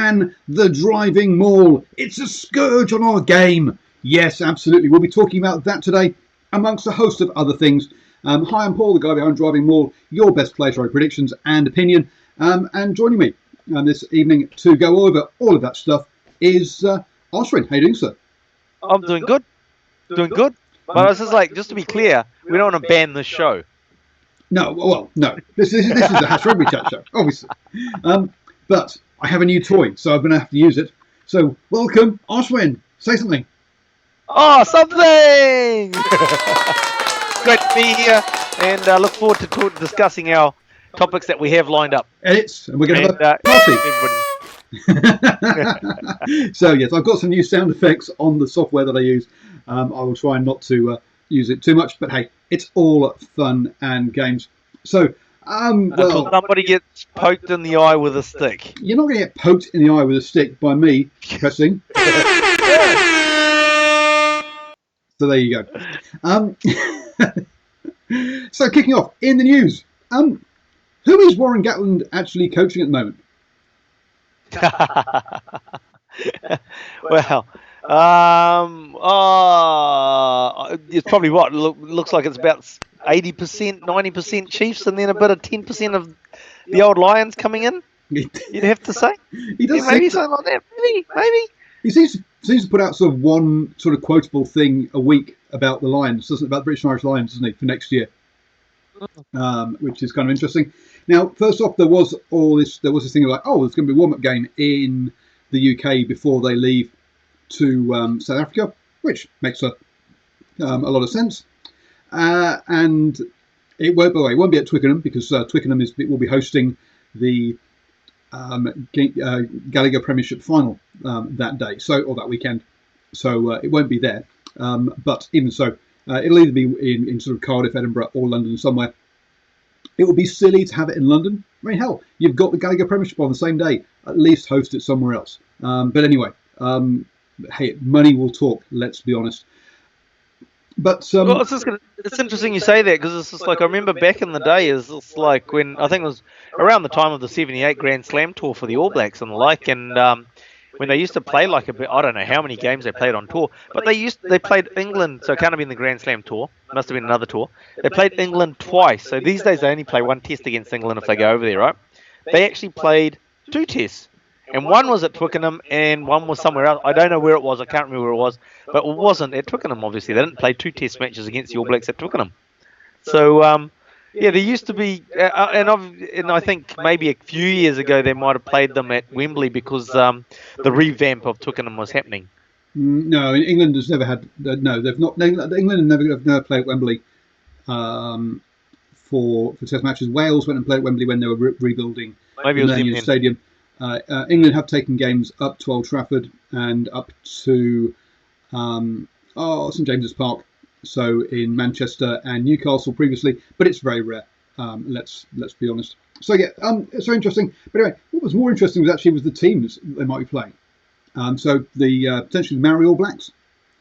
ban the driving maul. It's a scourge on our game. Yes, absolutely. We'll be talking about that today, amongst a host of other things. Hi, I'm Paul, the guy behind Driving Maul, your best place for predictions and opinion. And joining me this evening to go over all of that stuff is Osrin. How you doing, sir? I'm doing good. Doing good. But I was just like, just to be clear, we don't want to ban this show. No, well, no. This is the Hash Rugby Chat show, obviously. But I have a new toy, so I'm going to have to use it. So, welcome, Oswin. Say something. Oh, something! Great to be here, and look forward to discussing our topics that we have lined up. And we're going to have a party. So, yes, I've got some new sound effects on the software that I use. I will try not to use it too much, but hey, it's all fun and games. So, until somebody gets poked in the eye with a stick. You're not going to get poked in the eye with a stick by me pressing. So there you go. So kicking off in the news, who is Warren Gatland actually coaching at the moment? Well, it's probably what looks like it's about 80%, 90% Chiefs, and then a bit of 10% of the old Lions coming in. You'd have to say. He does maybe something like that. Maybe. He seems to put out sort of one sort of quotable thing a week about the Lions, doesn't it? About the British and Irish Lions, doesn't he, for next year? Which is kind of interesting. Now, first off, there was this thing like, there's going to be a warm-up game in the UK before they leave to South Africa, which makes a lot of sense. And it won't be at Twickenham because Twickenham will be hosting the Gallagher Premiership final that day, or that weekend. So it won't be there. But even so, it'll either be in sort of Cardiff, Edinburgh, or London somewhere. It would be silly to have it in London. I mean, hell, you've got the Gallagher Premiership on the same day. At least host it somewhere else. But anyway, hey, money will talk. Let's be honest. But well, it's interesting you say that because it's just like I remember back in the day, it's like when I think it was around the time of the '78 Grand Slam tour for the All Blacks and the like, and when they used to play like a bit, I don't know how many games they played on tour, but they played England, so it can't have been the Grand Slam tour, must have been another tour. They played England twice, so these days they only play one test against England if they go over there, right? They actually played 2 tests. And one was at Twickenham and one was somewhere else. I don't know where it was. I can't remember where it was. But it wasn't at Twickenham, obviously. They didn't play 2 test matches against the All Blacks at Twickenham. So, yeah, there used to be... and I think maybe a few years ago they might have played them at Wembley because the revamp of Twickenham was happening. No, England has never had... no, they've not... England have never played at Wembley for test matches. Wales went and played at Wembley when they were rebuilding maybe the stadium. England have taken games up to Old Trafford and up to St James's Park, so in Manchester and Newcastle previously, but it's very rare. Let's be honest. So yeah, it's very interesting. But anyway, what was more interesting was the teams they might be playing. So the potentially the Maori All Blacks,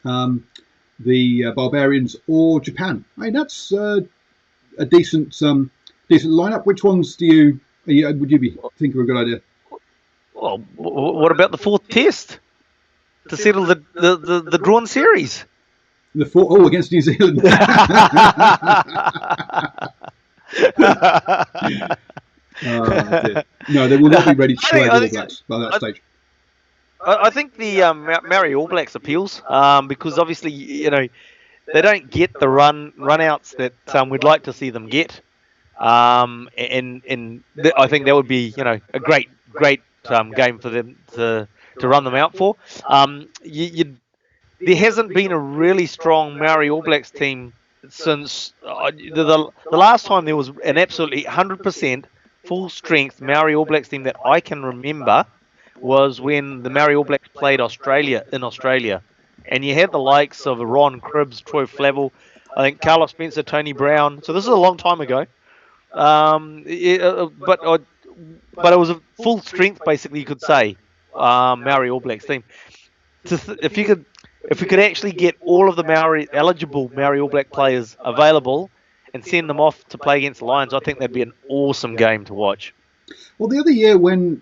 the Barbarians, or Japan. I mean, that's a decent lineup. Which ones would you think are a good idea? Well, what about the 4th test to settle the drawn series? The 4th, against New Zealand. No, they will not be ready to play All Blacks by that stage. I think the Maori All Blacks appeals because obviously they don't get the run-outs that we'd like to see them get, and I think that would be a great game for them to run them out for. There hasn't been a really strong Maori All Blacks team since the last time there was an absolutely 100% full strength Maori All Blacks team that I can remember was when the Maori All Blacks played Australia in Australia, and you had the likes of Ron Cribbs, Troy Flavel, I think Carlos Spencer, Tony Brown. So this is a long time ago, but it was a full strength, basically, you could say, Maori All Blacks team. If we could actually get all of the eligible Maori All Black players available and send them off to play against the Lions, I think that'd be an awesome game to watch. Well, the other year when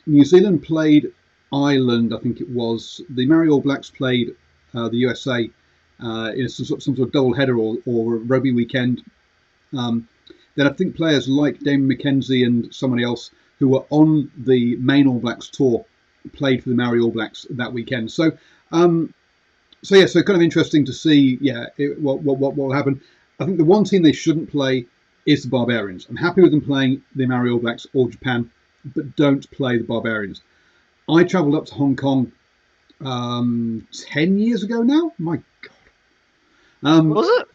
New Zealand played Ireland, I think it was. The Maori All Blacks played the USA in some sort of double header or rugby weekend. Then I think players like Damon McKenzie and somebody else who were on the main All Blacks tour played for the Maori All Blacks that weekend. So kind of interesting to see, what will happen. I think the one team they shouldn't play is the Barbarians. I'm happy with them playing the Maori All Blacks or Japan, but don't play the Barbarians. I travelled up to Hong Kong 10 years ago now. My God. Was it?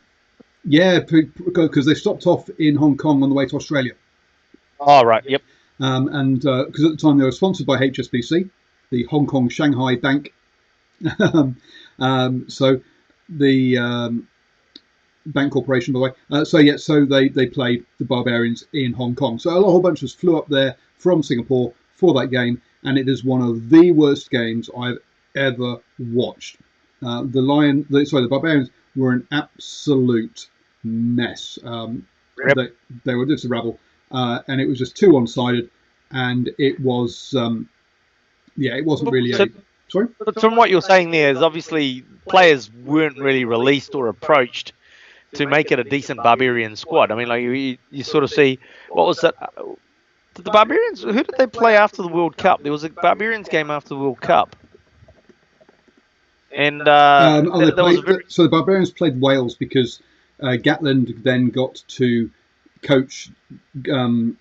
Yeah, because they stopped off in Hong Kong on the way to Australia. Oh, right, yep. And because at the time they were sponsored by HSBC, the Hong Kong Shanghai Bank. So the Bank Corporation, by the way. So they played the Barbarians in Hong Kong. So a whole bunch of us flew up there from Singapore for that game, and it is one of the worst games I've ever watched. The Barbarians were an absolute mess. They were just a rabble, and it was just too one-sided, and it was it wasn't really. Sorry. But from what you're saying there is obviously players weren't really released or approached to make it a decent Barbarian squad. I mean, like you sort of see, what was that? The Barbarians, who did they play after the World Cup? There was a Barbarians game after the World Cup. And so the Barbarians played Wales because Gatland then got to coach the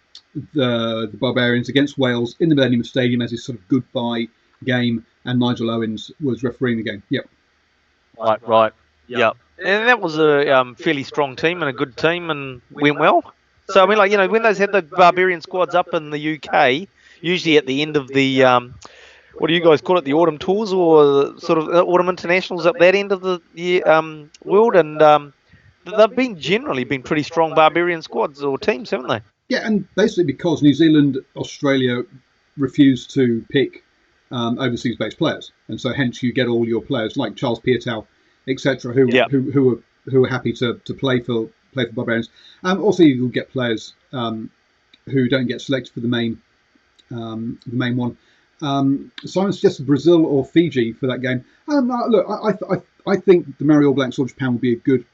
Barbarians against Wales in the Millennium Stadium as his sort of goodbye game, and Nigel Owens was refereeing the game. Yep. Right. Yep. And that was a fairly strong team and a good team and went well. So, I mean, like, when those had the Barbarian squads up in the UK, usually at the end of the, what do you guys call it, the autumn tours or sort of autumn internationals at that end of the year, world, and they've generally been pretty strong Barbarian squads or teams, haven't they? Yeah, and basically because New Zealand, Australia refused to pick overseas-based players, and so hence you get all your players like Charles Piatow, etc., who are happy to play for Barbarians. Also, you'll get players who don't get selected for the main one. Simon suggested Brazil or Fiji for that game. Look, I think the Maori All Blacks or Japan will be a good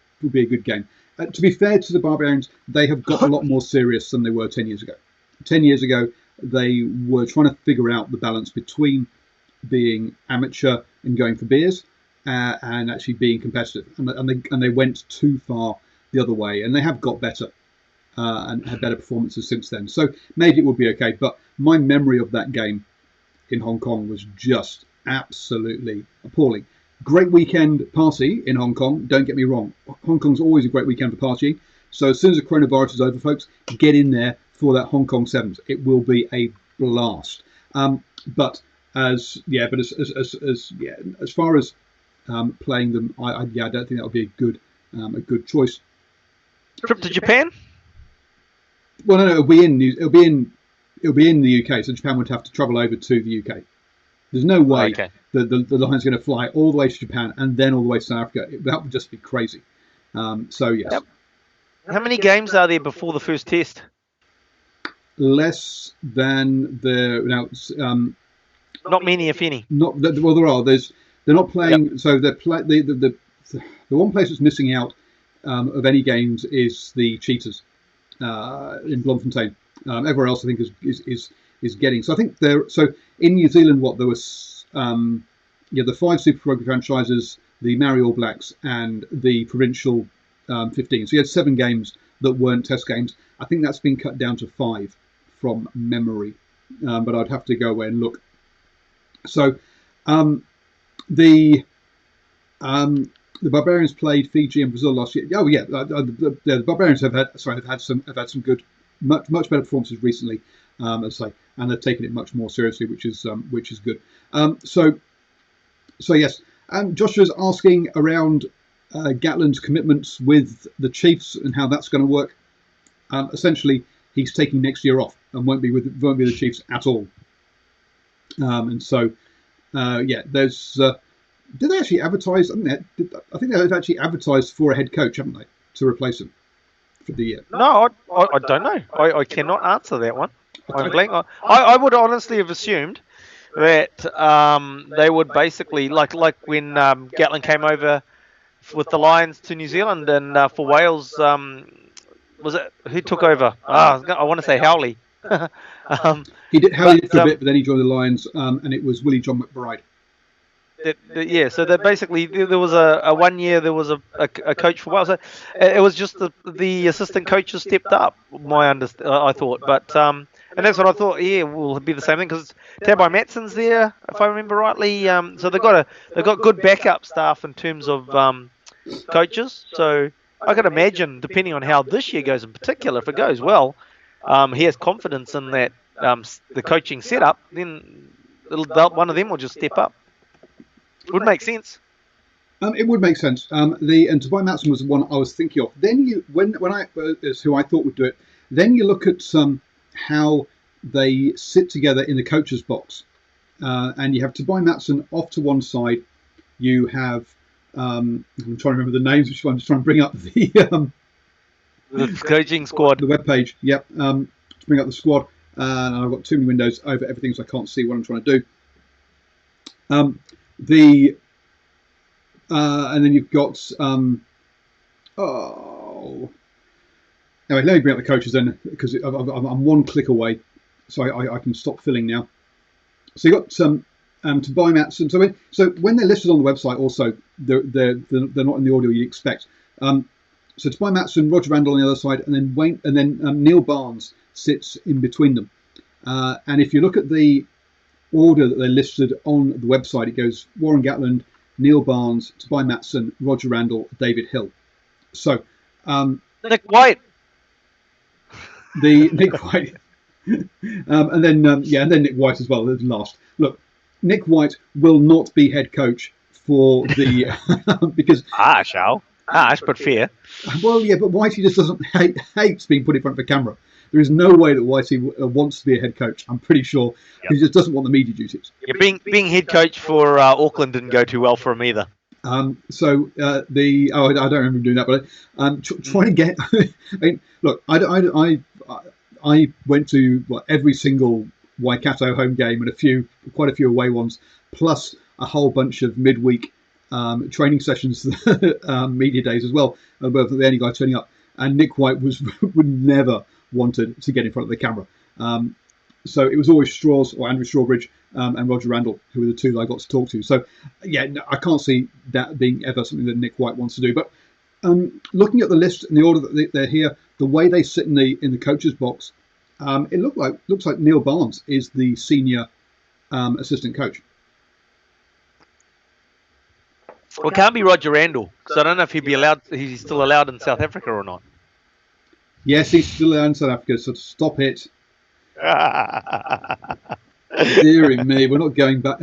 game. To be fair to the Barbarians, they have got a lot more serious than they were 10 years ago. 10 years ago, they were trying to figure out the balance between being amateur and going for beers and actually being competitive. And they went too far the other way, and they have got better and had better performances since then. So maybe it will be okay. But my memory of that game in Hong Kong was just absolutely appalling. Great weekend party in Hong Kong, don't get me wrong. Hong Kong's always a great weekend for partying. So as soon as the coronavirus is over, folks, get in there for that Hong Kong Sevens. It will be a blast. But as far as playing them, I don't think that would be a good choice. Trip to Japan? Well, no, it'll be in the UK. So Japan would have to travel over to the UK. There's no way the Lions are going to fly all the way to Japan and then all the way to South Africa. That would just be crazy. So yes. Yep. How many games are there before the first test? Less than not many, if any. There are. They're not playing. Yep. So the one place that's missing out of any games is the Cheetahs in Bloemfontein. Everywhere else, I think, is getting. So I think so in New Zealand, there was the 5 Super Rugby franchises, the Maori All Blacks, and the provincial 15. So you had 7 games that weren't test games. I think that's been cut down to 5 from memory, but I'd have to go away and look. So the Barbarians played Fiji and Brazil last year. Oh yeah, the Barbarians have had some good, much better performances recently, as I say, and they've taken it much more seriously, which is good. So yes, Joshua's asking around Gatland's commitments with the Chiefs and how that's going to work. Essentially, he's taking next year off and won't be with the Chiefs at all. And so, there's. Did they actually advertise? I think they've actually advertised for a head coach, haven't they, to replace him for the year? No, I don't know. I cannot answer that one. point blank. I would honestly have assumed that they would basically like when Gatland came over with the Lions to New Zealand and for Wales, was it who took over? I want to say Howley. He did Howley for a bit, but then he joined the Lions, and it was Willie John McBride. Yeah, so that basically there was a 1 year there was a coach for Wales. So it was just the assistant coaches stepped up. I thought, but and that's what I thought. Yeah, will be the same thing because Tabai Matson's there, if I remember rightly. So they've got good backup staff in terms of coaches. So I could imagine, depending on how this year goes in particular, if it goes well, he has confidence in that the coaching setup. Then one of them will just step up. Would make sense. It would make sense. And Tobias Matson was the one I was thinking of. Then when I is who I thought would do it. Then you look at how they sit together in the coach's box, and you have Tobias Matson off to one side. You have I'm trying to remember the names, which I'm just trying to bring up the coaching squad, the webpage. Yep, to bring up the squad. And I've got too many windows over everything, so I can't see what I'm trying to do. And then you've got anyway, let me bring up the coaches then, because I'm one click away, so I can stop filling now. So you've got Tobias Matson. So when they're listed on the website, also they're not in the order you expect. So Tobias Matson, Roger Randall on the other side, and then Neil Barnes sits in between them. And if you look at the order that they're listed on the website, it goes Warren Gatland, Neil Barnes, Tobias Matson, Roger Randall, David Hill. So Nick White, Nick White, and then Nick White as well. Last, look, Nick White will not be head coach for the because harsh but fair. Well, yeah, but Whitey just doesn't hates being put in front of a camera. There is no way that Whitey wants to be a head coach. I'm pretty sure he just doesn't want the media duties. Yeah, being head coach for Auckland didn't go too well for him either. I don't remember him doing that, but trying to get. I mean, look, I went to every single Waikato home game and quite a few away ones, plus a whole bunch of midweek training sessions, media days as well. But the only guy turning up, and Nick White would never wanted to get in front of the camera. So it was always Andrew Strawbridge and Roger Randall, who were the two that I got to talk to. So yeah, no, I can't see that being ever something that Nick White wants to do. But looking at the list and the order that they're here, the way they sit in the coach's box, it looks like Neil Barnes is the senior assistant coach. Well, it can't be Roger Randall, so I don't know if he's still allowed in South Africa or not. Yes, he's still allowed in South Africa, so stop it. Dearie me, we're not going back.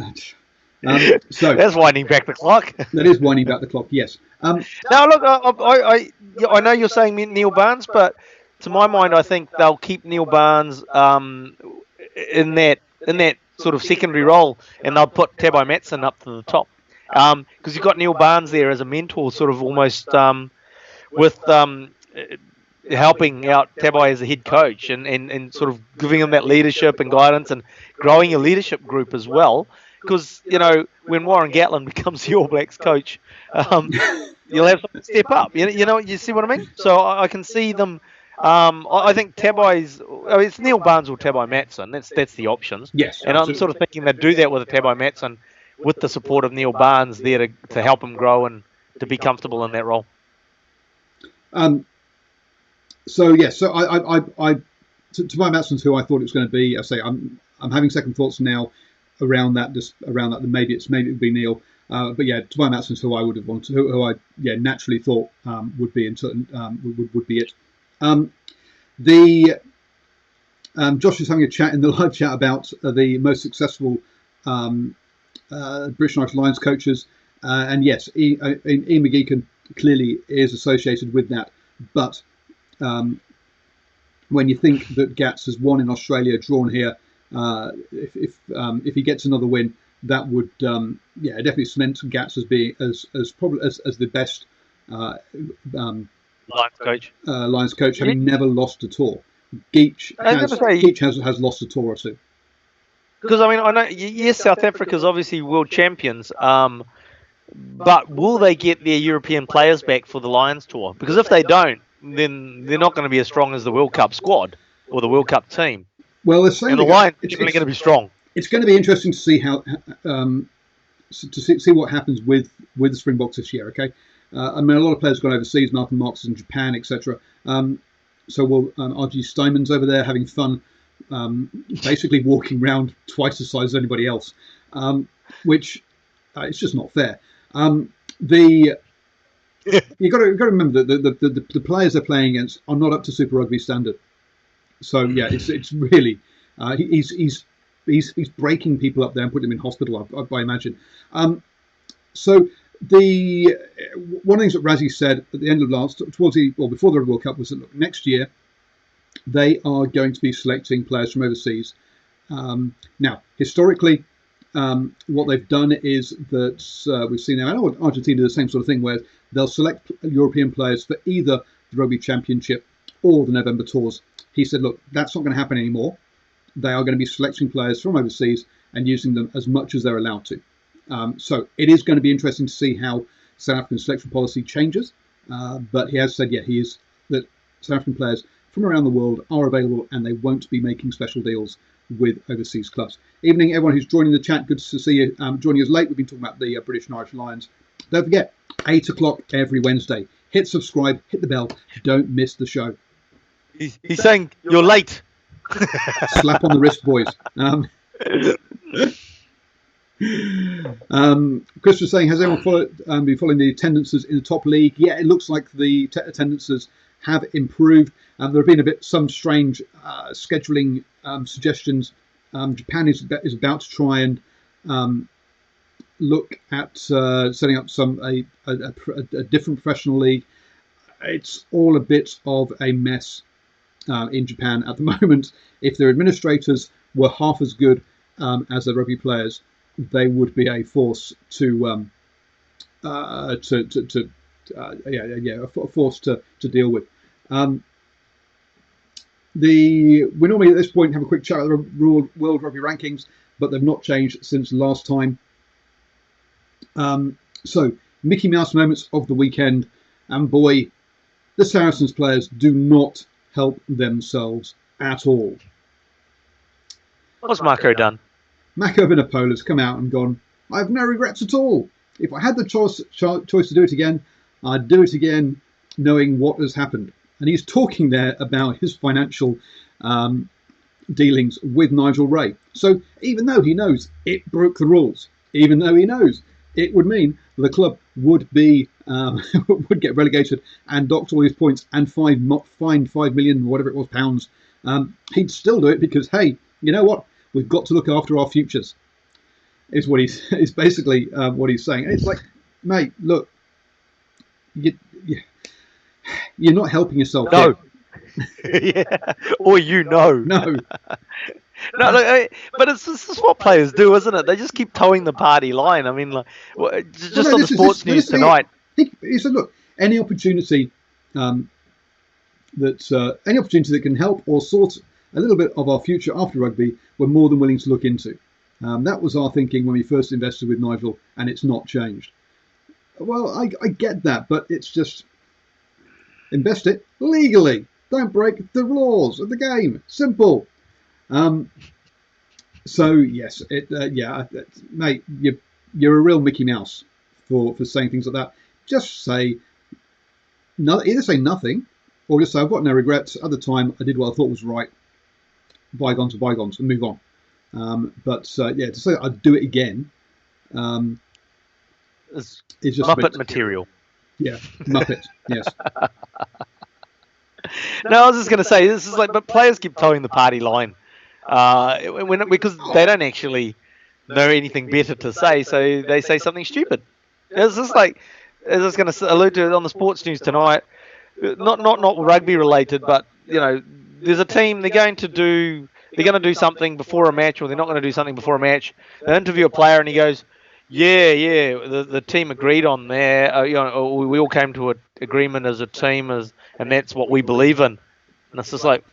So that's winding back the clock. That is winding back the clock, yes. Now, look, I know you're saying Neil Barnes, but to my mind, I think they'll keep Neil Barnes in that sort of secondary role, and they'll put Tabai Matson up to the top. Because you've got Neil Barnes there as a mentor, sort of almost with helping out Tabai as a head coach and sort of giving him that leadership and guidance and growing a leadership group as well. Because, when Warren Gatland becomes the All Blacks coach, you'll have someone step up. You see what I mean? So I can see them. I think it's Neil Barnes or Tabai Matson. That's the options. Yes. And absolutely. I'm sort of thinking they'd do that with a Tabai Matson, with the support of Neil Barnes there to help him grow and to be comfortable in that role. So yes, so Tobias Matson's who I thought it was going to be. I say I'm having second thoughts now around that. Maybe it would be Neil, but yeah, Tobias Matson's who I would have wanted, who I naturally thought would be would be it. Josh is having a chat in the live chat about the most successful British and Irish Lions coaches, and yes, Ian McGeechan clearly is associated with that. But when you think that Gats has won in Australia, drawn here, if he gets another win, that would definitely cement Gats as being as the best Lions coach. Lions coach, having never lost at all. Geach I was going to say, has lost a tour or two. because I mean, I know yes, South Africa's obviously world champions. But will they get their European players back for the Lions tour? Because if they don't, then they're not going to be as strong as the World Cup squad or the World Cup team. Well, they're saying And the Lions are definitely going to be strong. It's going to be interesting to see how see what happens with the Springboks this year. Okay, I mean, a lot of players have gone overseas. Malcolm Marx in Japan, etc. So RG Steinman's over there having fun, basically walking around twice the size as anybody else, which it's just not fair. You got to remember that the players they're playing against are not up to Super Rugby standard. So yeah, it's really he's breaking people up there and putting them in hospital, I imagine. So the one of the things that Razzie said at the end of before the World Cup was that look, next year they are going to be selecting players from overseas. Now, historically, what they've done is that we've seen now Argentina do the same sort of thing where they'll select European players for either the Rugby Championship or the November tours. He said, look, that's not going to happen anymore. They are going to be selecting players from overseas and using them as much as they're allowed to. So it is going to be interesting to see how South African selection policy changes. But he has said, that South African players from around the world are available and they won't be making special deals with overseas clubs. Evening, everyone who's joining the chat. Good to see you. Joining us late. We've been talking about the British and Irish Lions. Don't forget, 8 o'clock every Wednesday. Hit subscribe, hit the bell. Don't miss the show. He's saying you're late. Slap on the wrist, boys. Chris was saying, has anyone been following the attendances in the top league? Yeah, it looks like the attendances have improved. There have been some strange scheduling suggestions. Japan is about to try and look at setting up a different professional league. It's all a bit of a mess in Japan at the moment. If their administrators were half as good as the rugby players, they would be a force to deal with. We normally at this point have a quick chat about the World Rugby rankings, but they've not changed since last time. So Mickey Mouse moments of the weekend, and boy, the Saracens players do not help themselves at all. What's Marco done? Mako Vinopoula's come out and gone, I have no regrets at all. If I had the choice to do it again, I'd do it again knowing what has happened. And he's talking there about his financial dealings with Nigel Ray. So even though he knows it broke the rules, even though he knows it would mean the club would be would get relegated and docked all his points and fined 5 million, whatever it was, pounds, he'd still do it because, hey, you know what? We've got to look after our futures. Is basically what he's saying. And it's like, mate, look, you're not helping yourself. No. Yeah. Or No. No, but this is what players do, isn't it? They just keep towing the party line. I mean, like, on the sports news tonight. He said, look, any opportunity that can help or sort a little bit of our future after rugby, we're more than willing to look into. That was our thinking when we first invested with Nigel, and it's not changed. Well, I get that, but it's just invest it legally. Don't break the laws of the game. Simple. So yes, mate, you're a real Mickey Mouse for saying things like that. Just say either say nothing, or just say I've got no regrets. At the time, I did what I thought was right. Bygones are bygones, and move on. But to say I'd do it again is just Muppet material. Yeah, Muppet. Yes. No, I was just going to say this is but players keep towing the party line because they don't actually know anything better to say, so they say something stupid. It's just like, as I was going to allude to on the sports news tonight, not rugby related, but there's a team they're going to do something before a match, or they're not going to do something before a match. They interview a player and he goes, Yeah, the team agreed on there. We all came to an agreement as a team, and that's what we believe in. And it's just like,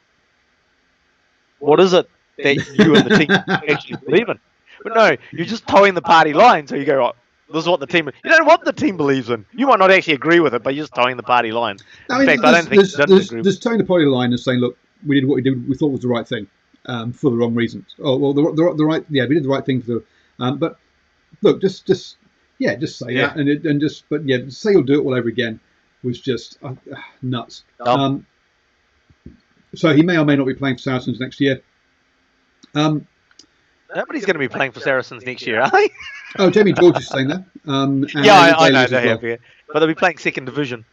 what is it that you and the team actually believe in? But no, you're just towing the party line. So you go, oh, this is what the team. You don't know what the team believes in. You might not actually agree with it, but you're just towing the party line. In fact, I don't think you didn't agree. There's towing the party line and saying, look, we did what we thought was the right thing, for the wrong reasons. Oh well, the right, yeah, we did the right thing for the. But look, just say that, and just, but yeah, say you'll do it all over again was just nuts. So he may or may not be playing for Saracens next year. Nobody's going to be playing for Saracens next year, are they? Oh, Jamie George is staying there. Yeah, I know they have, but they'll be playing second division.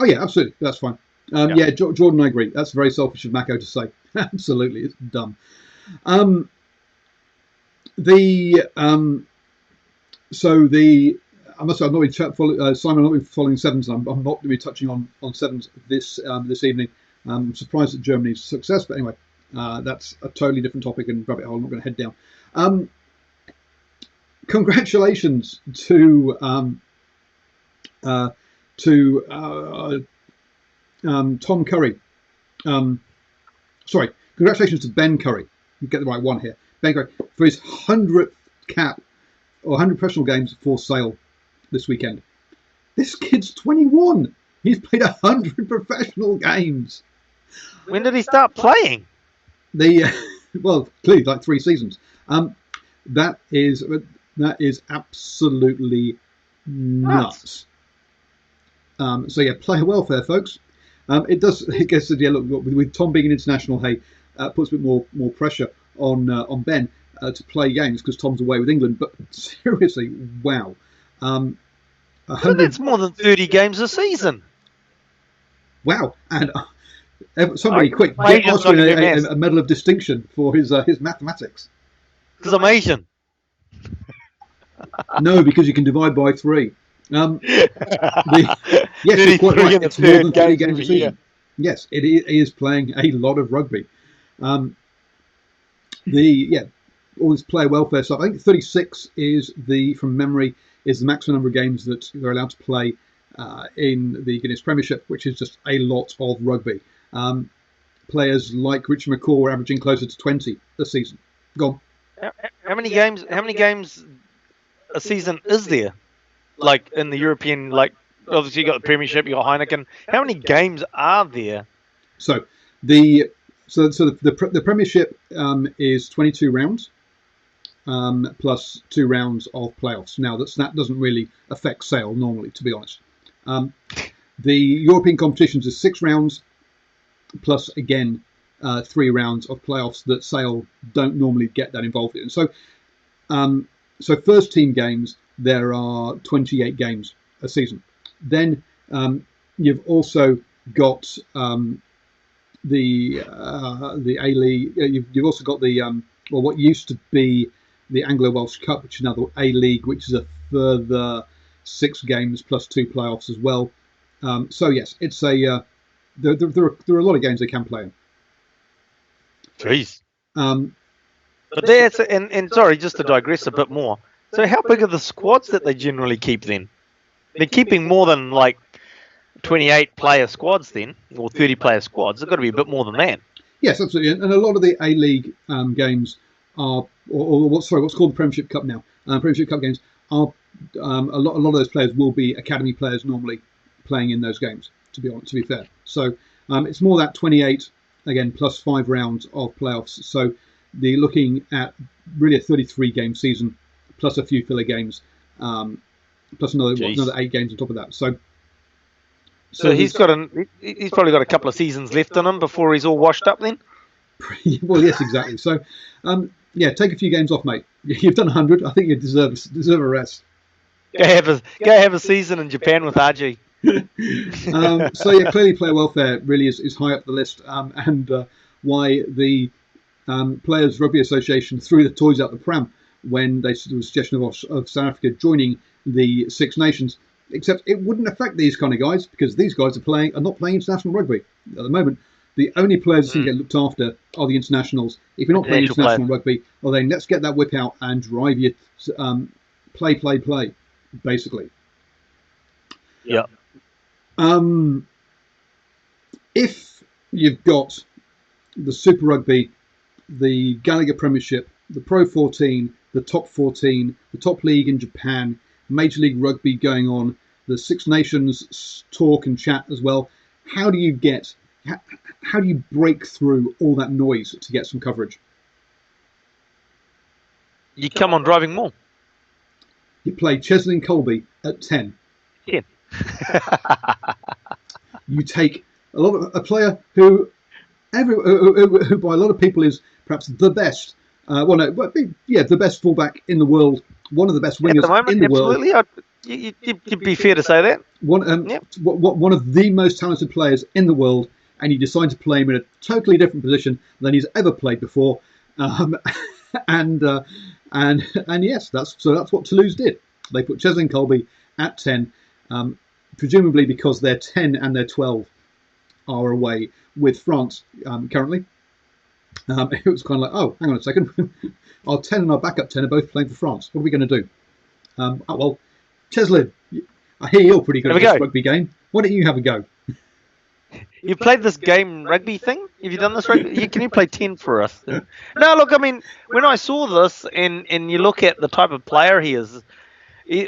Oh yeah, absolutely, that's fine. Yeah, Jordan, I agree. That's very selfish of Mako to say. Absolutely, it's dumb. I must say, I've not been Simon. I've not been following sevens. I'm not going to be touching on sevens this evening. I'm surprised at Germany's success, but anyway, that's a totally different topic and rabbit hole I'm not going to head down. Congratulations to Tom Curry. Sorry, congratulations to Ben Curry. You get the right one here. Ben Curry for his 100th cap or 100 professional games for sale this weekend. This kid's 21. He's played 100 professional games. When did he start playing? Well, clearly like 3 seasons. That is absolutely nuts. So yeah, player welfare, folks. It gets to, yeah, look, with Tom being an international, hey, puts a bit more pressure on Ben to play games because Tom's away with England. But seriously, wow. That's more than 30 games a season. Wow. And somebody quick, get Oscar a medal of distinction for his mathematics. Because I'm Asian. No, because you can divide by 3. Yes, you're quite right. It's more than 30 games a season. Yes, it is playing a lot of rugby. All this player welfare stuff. I think 36 is from memory, is the maximum number of games that they're allowed to play in the Guinness Premiership, which is just a lot of rugby. Players like Richard McCaw were averaging closer to 20 this season. Go on. How many games a season is there? Like in the European, like obviously you got the Premiership, you got Heineken. How many games are there? So the Premiership is 22 rounds plus 2 rounds of playoffs. Now that doesn't really affect Sale normally, to be honest. The European competitions is 6 rounds plus again 3 rounds of playoffs that Sale don't normally get that involved in. So first team games, there are 28 games a season. Then you've also got the A-League. You've also got the what used to be the Anglo-Welsh Cup, which is now the A-League, which is a further 6 games plus 2 playoffs as well. So yes, it's there are a lot of games they can play in. Jeez. But that's and sorry, just to digress a bit more. So how big are the squads that they generally keep then? They're keeping more than like 28 player squads then, or 30 player squads. They've got to be a bit more than that. Yes, absolutely. And a lot of the A-League games are, what's called the Premiership Cup now. Premiership Cup games are a lot of those players will be academy players normally playing in those games. To be fair, so it's more that 28 again plus 5 rounds of playoffs. So they're looking at really a 33 game season plus a few filler games, plus another 8 games on top of that. So he's probably got a couple of seasons left on him before he's all washed up then. Well, yes, exactly. So take a few games off, mate. You've done 100. I think you deserve a rest. Go have a season in Japan with RG. Clearly player welfare really is high up the list, and why the Players Rugby Association threw the toys out the pram when there was a suggestion of South Africa joining the Six Nations. Except it wouldn't affect these kind of guys because these guys are not playing international rugby at the moment. The only players that seem to get looked after are the internationals. If you're not playing international rugby, well then let's get that whip out and drive you play, basically. Yeah. If you've got the Super Rugby the Gallagher Premiership, the Pro 14, the Top 14, the top league in Japan, Major League Rugby going on, the Six Nations talk and chat as well. How do you break through all that noise to get some coverage? You come on DrivingMaul. You play Chesley and Colby at 10. 10. You take a player who by a lot of people is perhaps the best. The best fullback in the world. One of the best wingers in the world. Absolutely, you'd be fair to say that. One of the most talented players in the world, and you decide to play him in a totally different position than he's ever played before. And yes, that's what Toulouse did. They put Chesley and Colby at 10, presumably because their 10 and their 12 are away with France currently. It was kind of like, oh, hang on a second, our 10 and our backup 10 are both playing for France. What are we going to do? Well, Chesley, I hear you're pretty good at this rugby game. Why don't you have a go? You've played this game rugby thing? Have you done this rugby? Can you play 10 for us? No, look, I mean, when I saw this and you look at the type of player he is,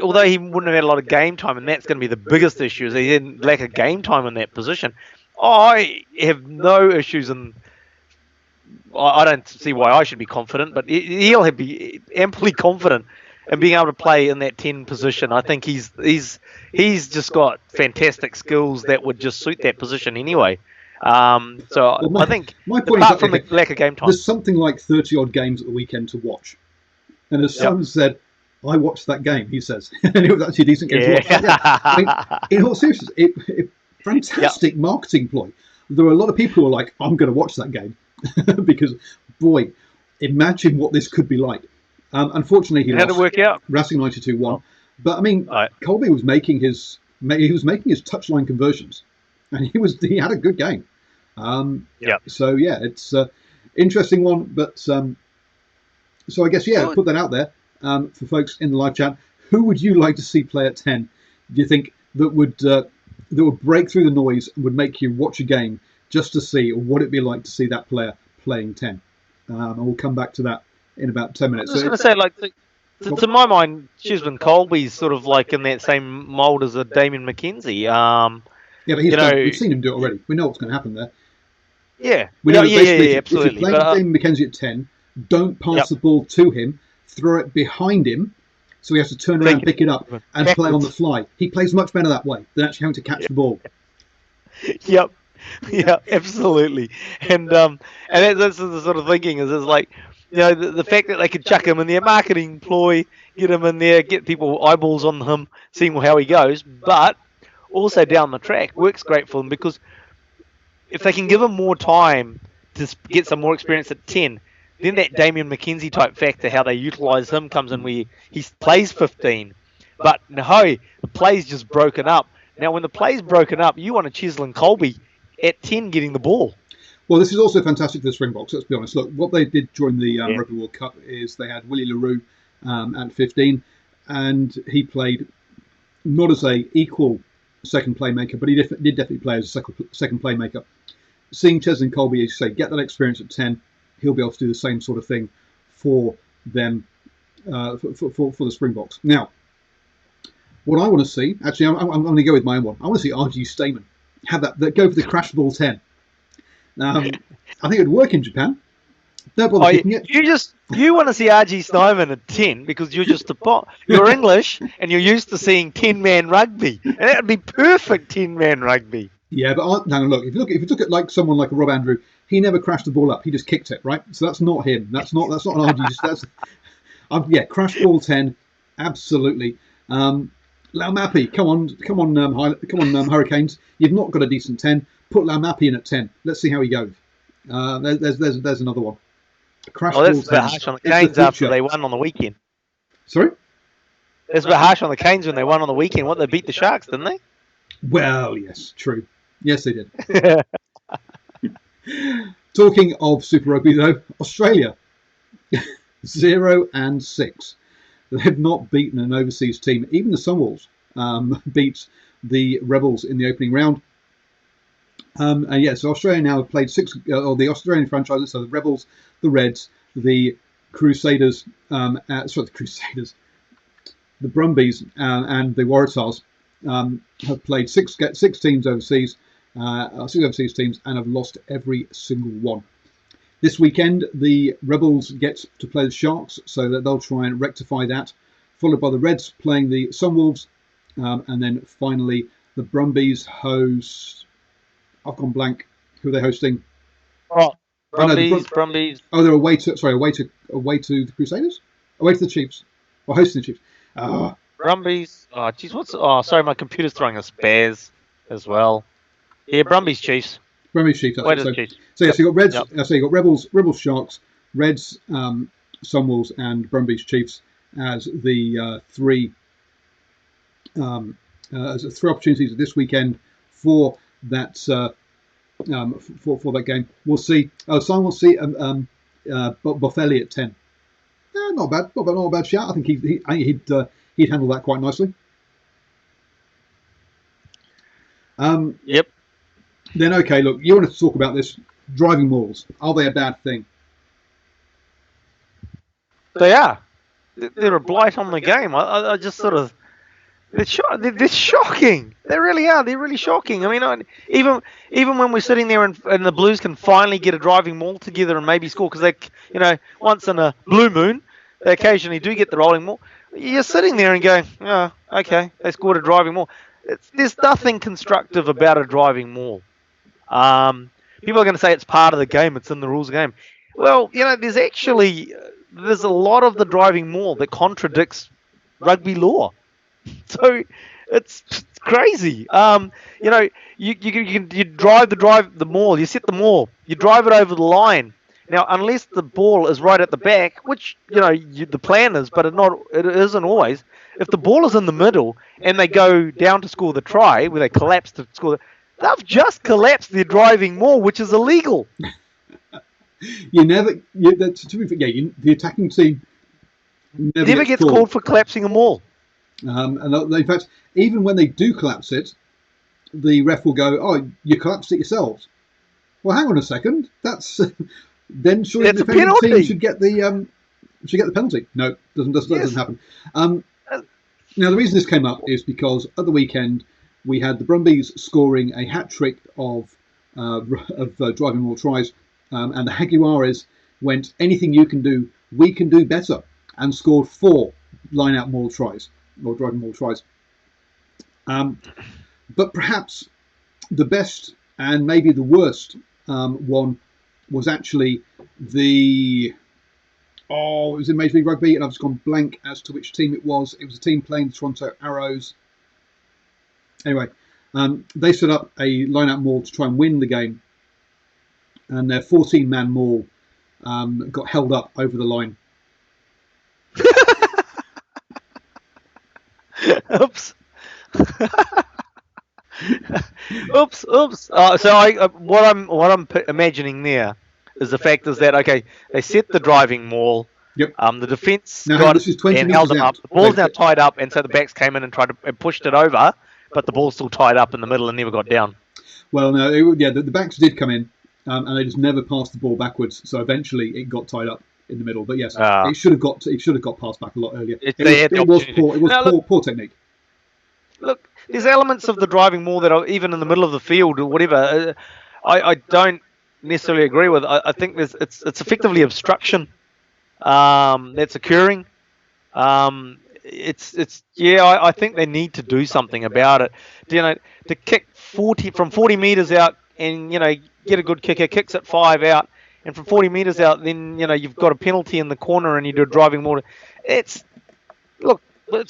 although he wouldn't have had a lot of game time, and that's going to be the biggest issue, is he didn't lack of game time in that position. I have no issues, and I don't see why I should be confident, but he'll be amply confident in being able to play in that 10 position. I think he's just got fantastic skills that would just suit that position anyway. I think my point apart from the lack of game time, there's something like 30 odd games at the weekend to watch, and as Simon said, I watched that game. He says, and it was actually a decent game to watch. I mean, in all seriousness, fantastic marketing ploy. There were a lot of people who were like, I'm going to watch that game because, boy, imagine what this could be like. Unfortunately, he lost. How to work out? Racing 92 won. But I mean, Colby was making his touchline conversions, and he had a good game. So yeah, it's an interesting one. But so I guess put that out there for folks in the live chat. Who would you like to see play at 10? Do you think that would break through the noise and would make you watch a game just to see, or what it'd be like to see that player playing 10? And we'll come back to that in about 10 minutes. I was going to say, like, to my mind, Chesley Colby's sort of like in that same mould as a Damien McKenzie. But we've seen him do it already. We know what's going to happen there. Yeah. We know absolutely. If you're playing Damien McKenzie at 10, don't pass the ball to him, throw it behind him, so he has to turn around, pick it up, and play on the fly. He plays much better that way than actually having to catch the ball. Yep. Yeah, absolutely. And that's the sort of thinking is like, the fact that they could chuck him in their marketing ploy, get him in there, get people eyeballs on him, seeing how he goes, but also down the track works great for them, because if they can give him more time to get some more experience at 10, then that Damien McKenzie type factor, how they utilise him, comes in where he plays 15. But no, the play's just broken up. Now, when the play's broken up, you want a Chesley and Colby at 10 getting the ball. Well, this is also fantastic for the Springboks, let's be honest. Look, what they did during the Rugby World Cup is they had Willie LaRue at 15, and he played not as a equal second playmaker, but he did definitely play as a second playmaker. Seeing Chesley and Colby, as you say, get that experience at 10, he'll be able to do the same sort of thing for them, for the Springboks. Now, what I want to see, actually, I'm going to go with my own one. I want to see RG Stamen have that go for the crash ball 10. I think it would work in Japan. Don't bother kicking it. You want to see RG Stamen at 10 because you're just you're English and you're used to seeing 10-man rugby, and that would be perfect 10-man rugby. Yeah, but look, if you look at like someone like Rob Andrew, he never crashed the ball up. He just kicked it, right? So that's not him. That's not an RG. Crash ball 10, absolutely. Laumapi, come on, Hurricanes. You've not got a decent 10. Put Laumapi in at 10. Let's see how he goes. There's another one. Crash ball 10. That's a bit harsh on the Canes after they won on the weekend. Sorry? That's a bit harsh on the Canes when they won on the weekend. They beat the Sharks, didn't they? Well, yes, true. Yes, they did. Talking of Super Rugby, though, Australia, 0-6. They've not beaten an overseas team. Even the Sunwolves beat the Rebels in the opening round. And yeah, so Australia now have played six, or the Australian franchises, so the Rebels, the Reds, the Crusaders, the Crusaders, the Brumbies, and the Waratahs have played six teams overseas, six overseas teams, and have lost every single one. This weekend, the Rebels get to play the Sharks, so that they'll try and rectify that, followed by the Reds playing the Sunwolves, and then finally the Brumbies host. I've gone blank. Who are they hosting? Oh, Brumbies. Oh, they're away to the Crusaders, away to the Chiefs, or hosting the Chiefs. Brumbies. Oh, geez, sorry, my computer's throwing us bears as well. Yeah, Brumbies Chiefs. Brumbies Chiefs. Chiefs. So yeah, so you got Reds. Yep. So you got Rebels Sharks, Reds, Sunwolves, and Brumbies Chiefs as the three opportunities this weekend for that for that game. We'll see. Simon will see Boffelli at 10. Not a bad shout. I think he'd handle that quite nicely. Yep. Then okay, look, you want to talk about this driving mauls? Are they a bad thing? They are. They're a blight on the game. I just sort of. They're shocking. They really are. They're really shocking. I mean, even when we're sitting there and the Blues can finally get a driving maul together and maybe score, because they, once in a blue moon, they occasionally do get the rolling maul. You're sitting there and going, oh, okay, they scored a driving maul. There's nothing constructive about a driving maul. People are going to say it's part of the game. It's in the rules of the game. Well, there's a lot of the driving maul that contradicts rugby law. So it's crazy. You drive the maul, you set the maul, you drive it over the line. Now, unless the ball is right at the back, which the plan is, but it isn't always. If the ball is in the middle and they go down to score the try, where they collapse to score, they've just collapsed their driving maul, which is illegal. The attacking team never gets called for collapsing a maul. And in fact, even when they do collapse it, the ref will go, "Oh, you collapsed it yourselves." Well, hang on a second. That's then surely the defending team should get the penalty. No, doesn't happen. Now the reason this came up is because at the weekend we had the Brumbies scoring a hat trick of driving maul tries, and the Jaguares went, "Anything you can do, we can do better," and scored 4 line-out maul tries. Or driving maul tries. But perhaps the best and maybe the worst one was actually it was in Major League Rugby, and I've just gone blank as to which team it was. It was a team playing the Toronto Arrows. Anyway, they set up a line-out maul to try and win the game, and their 14-man maul got held up over the line. Oops. Oops. What I'm imagining there is the fact is that they set the driving maul. Yep. The defence got it and held them up. The ball's now tied up, and so the backs came in and pushed it over, but the ball's still tied up in the middle and never got down. Well, no, the backs did come in, and they just never passed the ball backwards. So eventually, it got tied up in the middle. But yes, it should have got passed back a lot earlier. It was poor technique. Look, there's elements of the driving maul that are even in the middle of the field or whatever. I don't necessarily agree with. I think it's effectively obstruction that's occurring. I think they need to do something about it. To kick 40 meters out and get a good kicker, kicks at 5 out, and from 40 meters out, then you've got a penalty in the corner and you do a driving maul. It's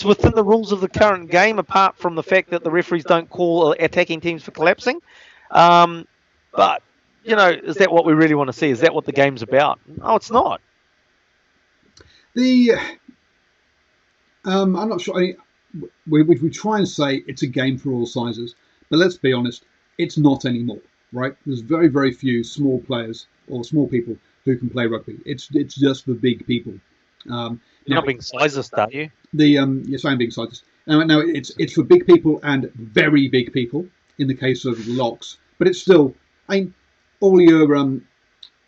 within the rules of the current game, apart from the fact that the referees don't call attacking teams for collapsing. But is that what we really want to see? Is that what the game's about? No, it's not. I'm not sure. We try and say it's a game for all sizes, but let's be honest, it's not anymore, right? There's very, very few small players or small people who can play rugby. It's just for big people. You're not being sizist, are you? Yes, I am being sizist. Now it's for big people and very big people in the case of locks, but it's still. I mean, all your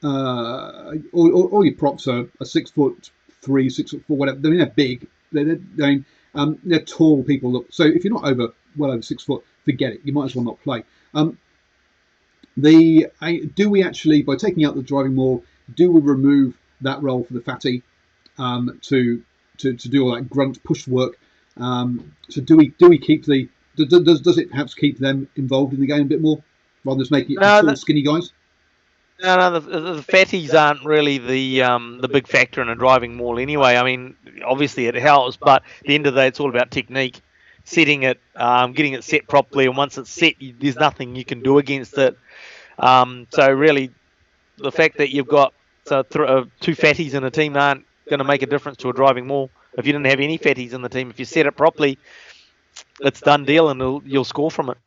all your props are 6'3", 6'4", whatever. I mean, they're big. They're tall people. So if you're not well over 6 foot, forget it. You might as well not play. Do we actually, by taking out the driving maul, do we remove that role for the fatty to do all that grunt push work? So do we keep does it perhaps keep them involved in the game a bit more rather than just making it tall, skinny guys? No, the fatties aren't really the big factor in a driving maul anyway. I mean, obviously it helps, but at the end of the day, it's all about technique, setting it, getting it set properly, and once it's set, there's nothing you can do against it. So really, the fact that you've got two fatties in a team aren't going to make a difference to a driving maul. If you didn't have any fatties in the team, if you set it properly, it's done deal, and you'll score from it.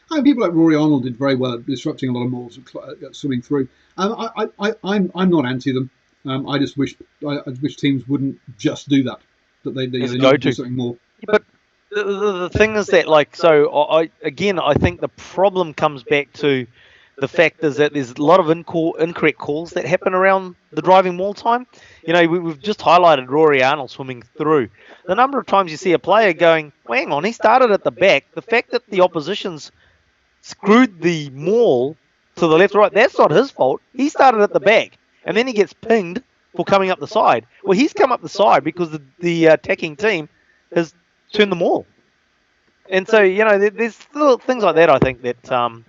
And people like Rory Arnold did very well at disrupting a lot of mauls and swimming through. I'm not anti them. I just wish teams wouldn't just do that. That they need to do something more. But the thing is that, I think the problem comes back to the fact is that there's a lot of incorrect calls that happen around the driving maul time. You know, we've just highlighted Rory Arnold swimming through. The number of times you see a player going, well, hang on, he started at the back. The fact that the opposition's screwed the maul to the left or right, that's not his fault. He started at the back, and then he gets pinged for coming up the side. Well, he's come up the side because the attacking team has turned the maul. And so, you know, there's little things like that, I think, that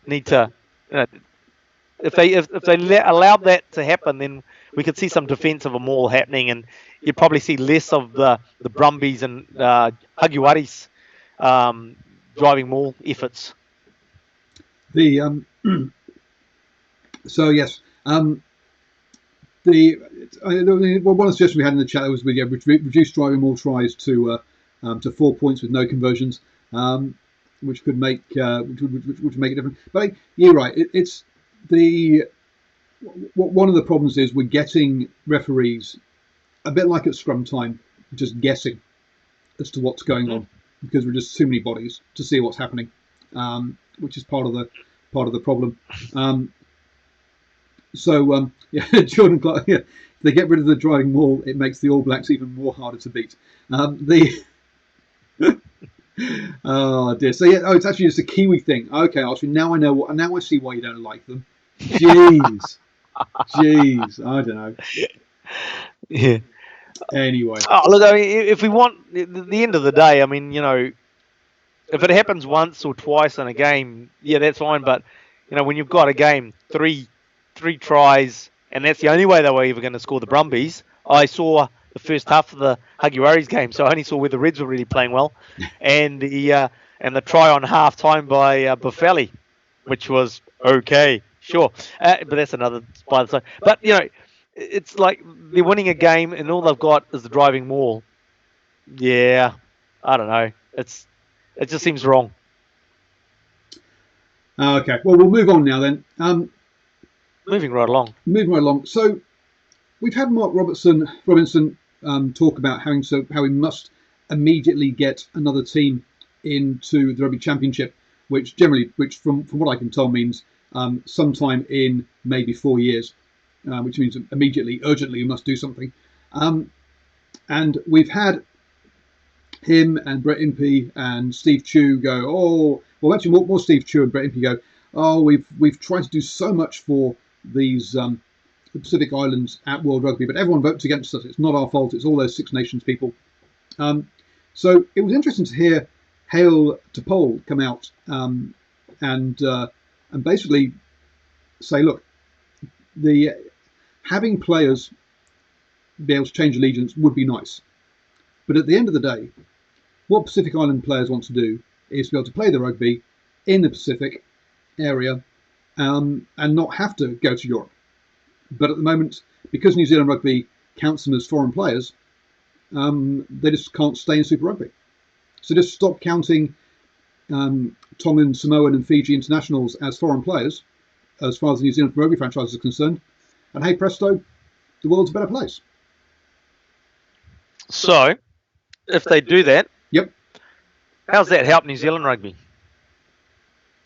need to... if they allowed that to happen, then we could see some defence of a maul happening, and you'd probably see less of the Brumbies and Hagiwaris driving maul efforts. So yes, one of the suggestions we had in the chat was we reduce driving maul tries to 4 points with no conversions. Which could make which make it different. But you're right. It's one of the problems is we're getting referees a bit like at scrum time, just guessing as to what's going on because we're just too many bodies to see what's happening, which is part of the problem. Jordan Clark. Yeah, if they get rid of the driving maul, it makes the All Blacks even more harder to beat. Oh dear. So it's actually just a Kiwi thing. Okay, Archie. Now I know. Now I see why you don't like them. Jeez. I don't know. Yeah. Anyway. Oh, look. I mean, if we want at the end of the day, I mean, you know, if it happens once or twice in a game, yeah, that's fine. But you know, when you've got a game, three tries, and that's the only way they were ever going to score the Brumbies. I saw the first half of the Hagiwaris game, so I only saw where the Reds were really playing well, and the try on half time by Buffali, which was okay, sure, but that's another by the side. But you know, it's like they're winning a game and all they've got is the driving maul. Yeah, I don't know. It just seems wrong. Okay, well we'll move on now then. Moving right along. So we've had Mark Robinson talk about how we must immediately get another team into the Rugby Championship, which from what I can tell means sometime in maybe 4 years, which means immediately, urgently, we must do something. And we've had him and Brett Impey and Steve Chu go, actually more Steve Chu and Brett Impey go, we've tried to do so much for these the Pacific Islands at World Rugby, but everyone votes against us. It's not our fault. It's all those Six Nations people. So it was interesting to hear Hale Topol come out and basically say, look, having players be able to change allegiance would be nice, but at the end of the day, what Pacific Island players want to do is to be able to play the rugby in the Pacific area and not have to go to Europe. But at the moment, because New Zealand Rugby counts them as foreign players, they just can't stay in Super Rugby. So just stop counting Tongan, Samoan and Fiji internationals as foreign players, as far as the New Zealand Rugby franchise is concerned. And hey presto, the world's a better place. So, if they do that, yep, how's that help New Zealand Rugby?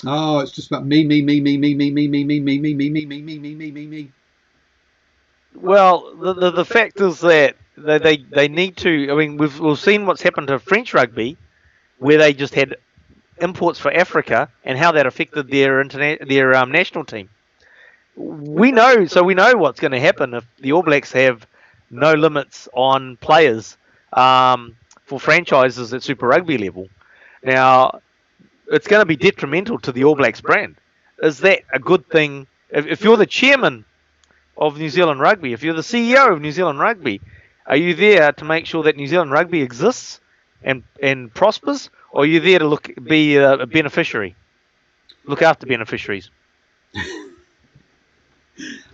Oh, it's just about me, me, me, me, me, me, me, me, me, me, me, me, me, me, me, me, me, me, me. Well, the fact is that they need to. I mean, we've seen what's happened to French rugby, where they just had imports for Africa and how that affected their national team. We know what's going to happen if the All Blacks have no limits on players for franchises at Super Rugby level. Now, it's going to be detrimental to the All Blacks brand. Is that a good thing? If you're the chairman of New Zealand Rugby, if you're the CEO of New Zealand Rugby, are you there to make sure that New Zealand Rugby exists and prospers, or are you there to be a beneficiary, look after beneficiaries?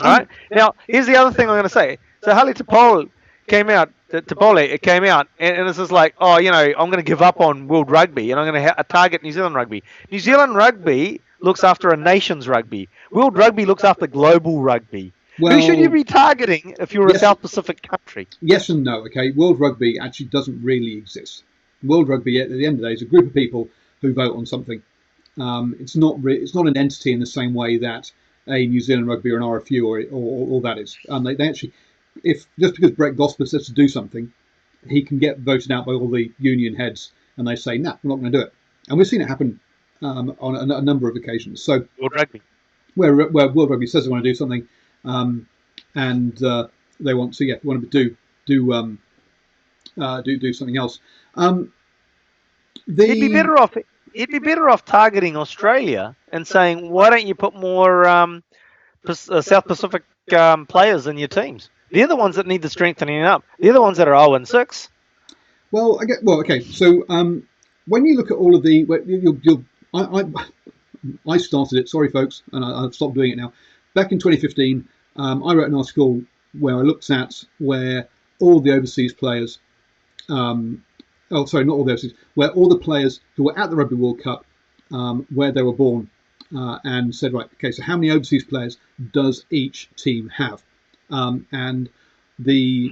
All right. Now, here's the other thing I'm going to say. So Hale Tapole came out, and this is like, oh, I'm going to give up on World Rugby and I'm going to target New Zealand Rugby. New Zealand Rugby looks after a nation's rugby. World Rugby looks after global rugby. Well, who should you be targeting if you're a South Pacific country? Yes and no. Okay, World Rugby actually doesn't really exist. World Rugby, at the end of the day, is a group of people who vote on something. It's not an entity in the same way that a New Zealand Rugby or an RFU or that is. They actually, if just because Brett Gosper says to do something, he can get voted out by all the union heads, and they say, "Nah, we're not going to do it." And we've seen it happen on a number of occasions. So World Rugby, where World Rugby says they want to do something, and they want to do something else. He'd be better off targeting Australia and saying, why don't you put more South Pacific players in your teams? They're the ones that need the strengthening up. They're the ones that are 0-6. Well, okay. So when you look at all of the, I started it. Sorry, folks, and I've stopped doing it now. Back in 2015, I wrote an article where I looked at where all the overseas players, not all the overseas, where all the players who were at the Rugby World Cup, where they were born, and said, right, okay, so how many overseas players does each team have? And the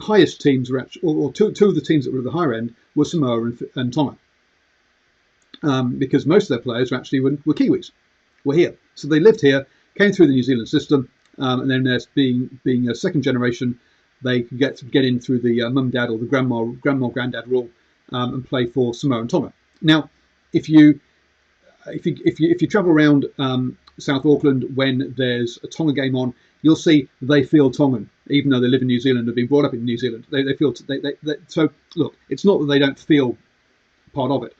highest teams were actually, or two of the teams that were at the higher end were Samoa and Tonga, because most of their players were Kiwis, were here, so they lived here, came through the New Zealand system, and then there's being a second generation, they could get in through the mum dad or the grandma granddad rule, and play for Samoa and Tonga. Now, if you travel around South Auckland when there's a Tonga game on, you'll see they feel Tongan, even though they live in New Zealand, have been brought up in New Zealand. They feel so. Look, it's not that they don't feel part of it.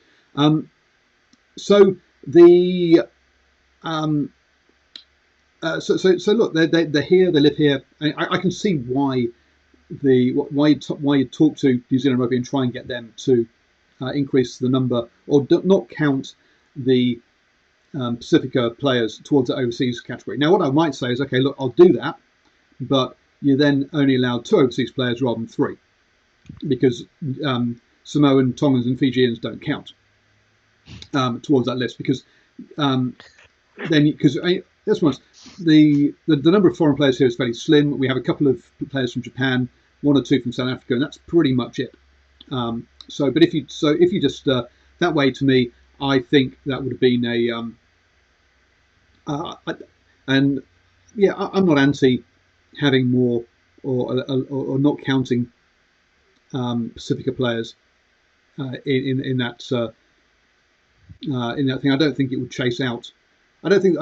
So the so look, they're here, they live here. I can see why you talk to New Zealand Rugby and try and get them to increase the number, or not count the Pacifica players towards the overseas category. Now, what I might say is, okay, look, I'll do that, but you're then only allowed 2 overseas players rather than 3, because Samoan, Tongans, and Fijians don't count towards that list, because let's be honest, the number of foreign players here is fairly slim. We have a couple of players from Japan, 1 or 2 from South Africa, and that's pretty much it. But if you just that way, to me, I think that would have been I'm not anti having more or not counting Pacifica players in that thing. I don't think it would chase out. I don't think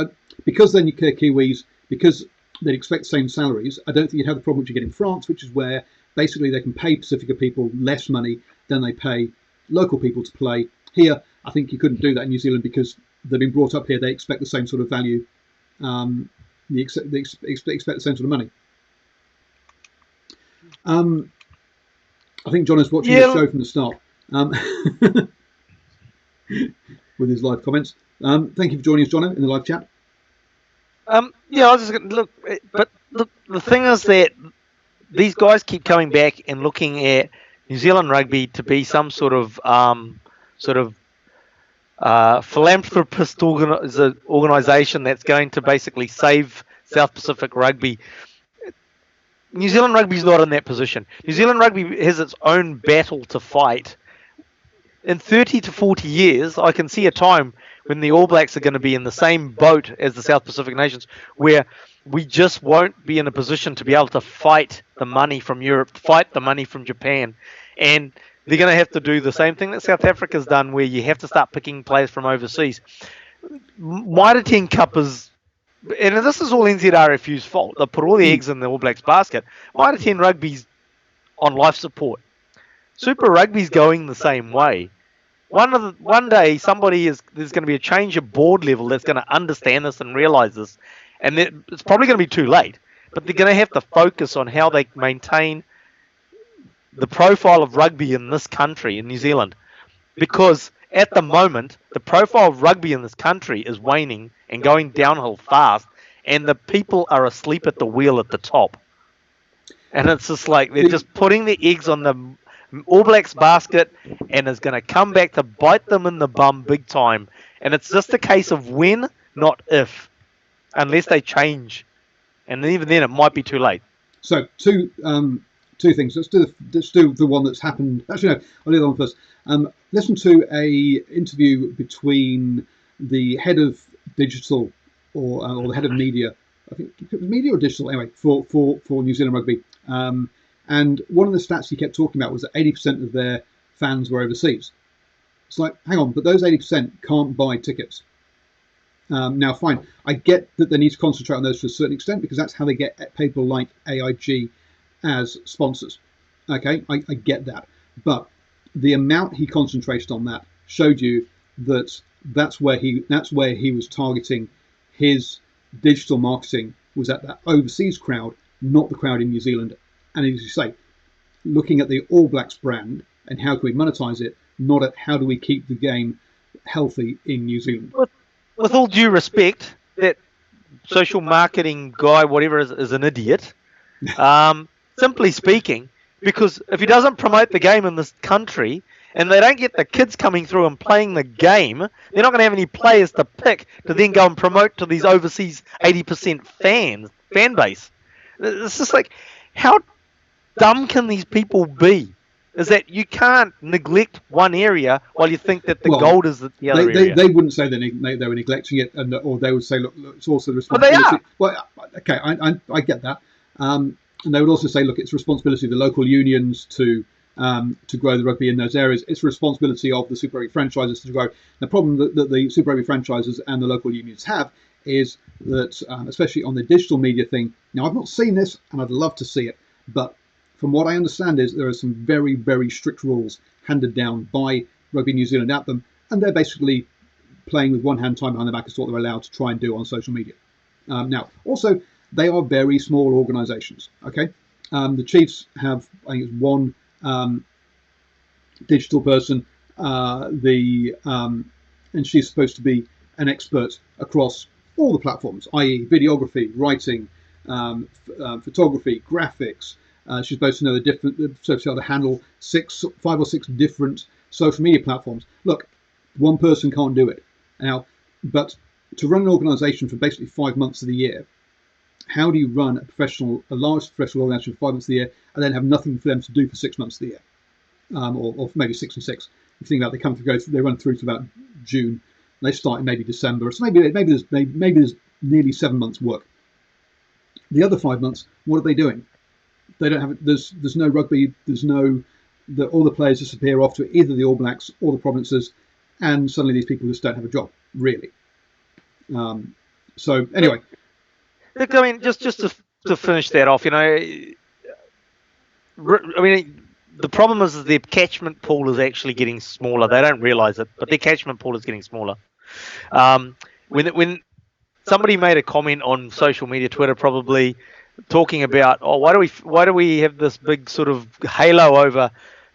because then you care Kiwis, because they'd expect the same salaries. I don't think you'd have the problem which you get in France, which is where basically they can pay Pacifica people less money than they pay local people to play. Here, I think you couldn't do that in New Zealand because they've been brought up here. They expect the same sort of value. They expect the same sort of money. I think John is watching the show from the start with his live comments. Thank you for joining us, John, in the live chat. I was just going to look, but the thing is that these guys keep coming back and looking at New Zealand Rugby to be some sort of philanthropist organisation that's going to basically save South Pacific Rugby. New Zealand Rugby is not in that position. New Zealand Rugby has its own battle to fight. In 30 to 40 years, I can see a time when the All Blacks are going to be in the same boat as the South Pacific nations, where we just won't be in a position to be able to fight the money from Europe, fight the money from Japan, and they're going to have to do the same thing that South Africa's done, where you have to start picking players from overseas. Mitre 10 Cup is, and this is all NZRFU's fault. They put all the eggs in the All Blacks basket. Mitre 10 Rugby's on life support. Super Rugby's going the same way. One day there's going to be a change of board level that's going to understand this and realise this, and it's probably going to be too late. But they're going to have to focus on how they maintain the profile of rugby in this country, in New Zealand, because at the moment the profile of rugby in this country is waning and going downhill fast, and the people are asleep at the wheel at the top. And it's just like they're just putting the eggs on the All Blacks basket, and it's going to come back to bite them in the bum big time. And it's just a case of when, not if, unless they change. And even then, it might be too late. So two things. Let's do the one that's happened. Actually, no, I'll do the one first. Listen to a interview between the head of digital or the head of media. I think it was media or digital anyway for New Zealand Rugby. And one of the stats he kept talking about was that 80% of their fans were overseas. It's like, hang on, but those 80% can't buy tickets. Now, fine, I get that they need to concentrate on those to a certain extent because that's how they get people like AIG as sponsors. Okay, I get that. But the amount he concentrated on that showed you that that's where he was targeting his digital marketing, was at that overseas crowd, not the crowd in New Zealand. And as you say, looking at the All Blacks brand and how can we monetize it, not at how do we keep the game healthy in New Zealand. With all due respect, that social marketing guy, whatever, is an idiot. Simply speaking, because if he doesn't promote the game in this country and they don't get the kids coming through and playing the game, they're not going to have any players to pick to then go and promote to these overseas 80% fan base. It's just like, how dumb can these people be? Is that you can't neglect one area while you think that the gold is the other area. They wouldn't say they were neglecting it, or they would say, look, it's also the responsibility. But they are. Well, okay, I get that. And they would also say, look, it's responsibility of the local unions to grow the rugby in those areas. It's responsibility of the Super Rugby franchises to grow. The problem that the Super Rugby franchises and the local unions have is that, especially on the digital media thing, now I've not seen this and I'd love to see it, but from what I understand is there are some very, very strict rules handed down by Rugby New Zealand at them, and they're basically playing with one hand tied behind the back as to what they're allowed to try and do on social media. Now, also, they are very small organisations, okay? The Chiefs have, I think it's one digital person, and she's supposed to be an expert across all the platforms, i.e. videography, writing, photography, graphics. She's supposed to know supposed to be able to handle 5 or 6 different social media platforms. Look, one person can't do it. Now, but to run an organisation for basically 5 months of the year, how do you run a large professional organisation for 5 months of the year and then have nothing for them to do for 6 months of the year, or maybe 6 and 6? If you think about it, they run through to about June. They start in maybe December, so maybe there's nearly 7 months' work. The other 5 months, what are they doing? They don't have. There's no rugby. There's no. All the players disappear off to either the All Blacks or the provinces, and suddenly these people just don't have a job, really. So anyway, look, I mean, just to finish that off, I mean, the problem is their catchment pool is actually getting smaller. They don't realise it, but their catchment pool is getting smaller. When somebody made a comment on social media, Twitter probably, talking about, why do we have this big sort of halo over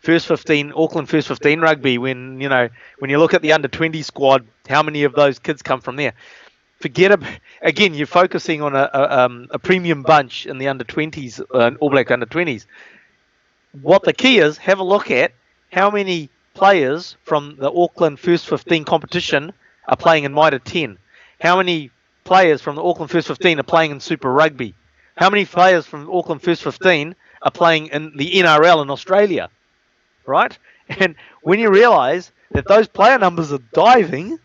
Auckland First 15 rugby when you look at the under 20 squad, how many of those kids come from there? Forget about, again, you're focusing on a premium bunch in the under 20s, All Black under 20s. What the key is, have a look at how many players from the Auckland First 15 competition are playing in Mitre 10. How many players from the Auckland First 15 are playing in Super Rugby? How many players from Auckland First 15 are playing in the NRL in Australia, right? And when you realise that those player numbers are diving,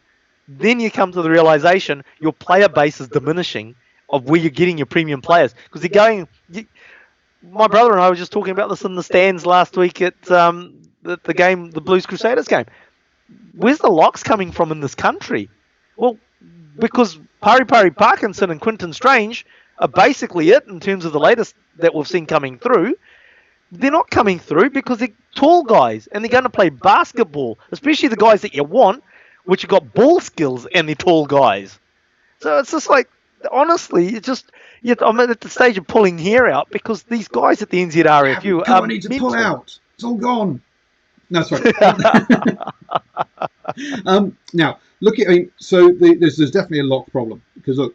then you come to the realization your player base is diminishing of where you're getting your premium players, because they're going. My brother and I were just talking about this in the stands last week at the game, the Blues Crusaders game. Where's the locks coming from in this country? Well, because Pari Pari Parkinson and Quinton Strange are basically it in terms of the latest that we've seen coming through. They're not coming through because they're tall guys and they're going to play basketball, especially the guys that you want, which have got ball skills and they're tall guys. So it's just like, honestly, it's just, I'm at the stage of pulling hair out because these guys at the NZRFU I need to pull out. It's all gone. No, sorry. Now, look at, so there's definitely a lock problem because look,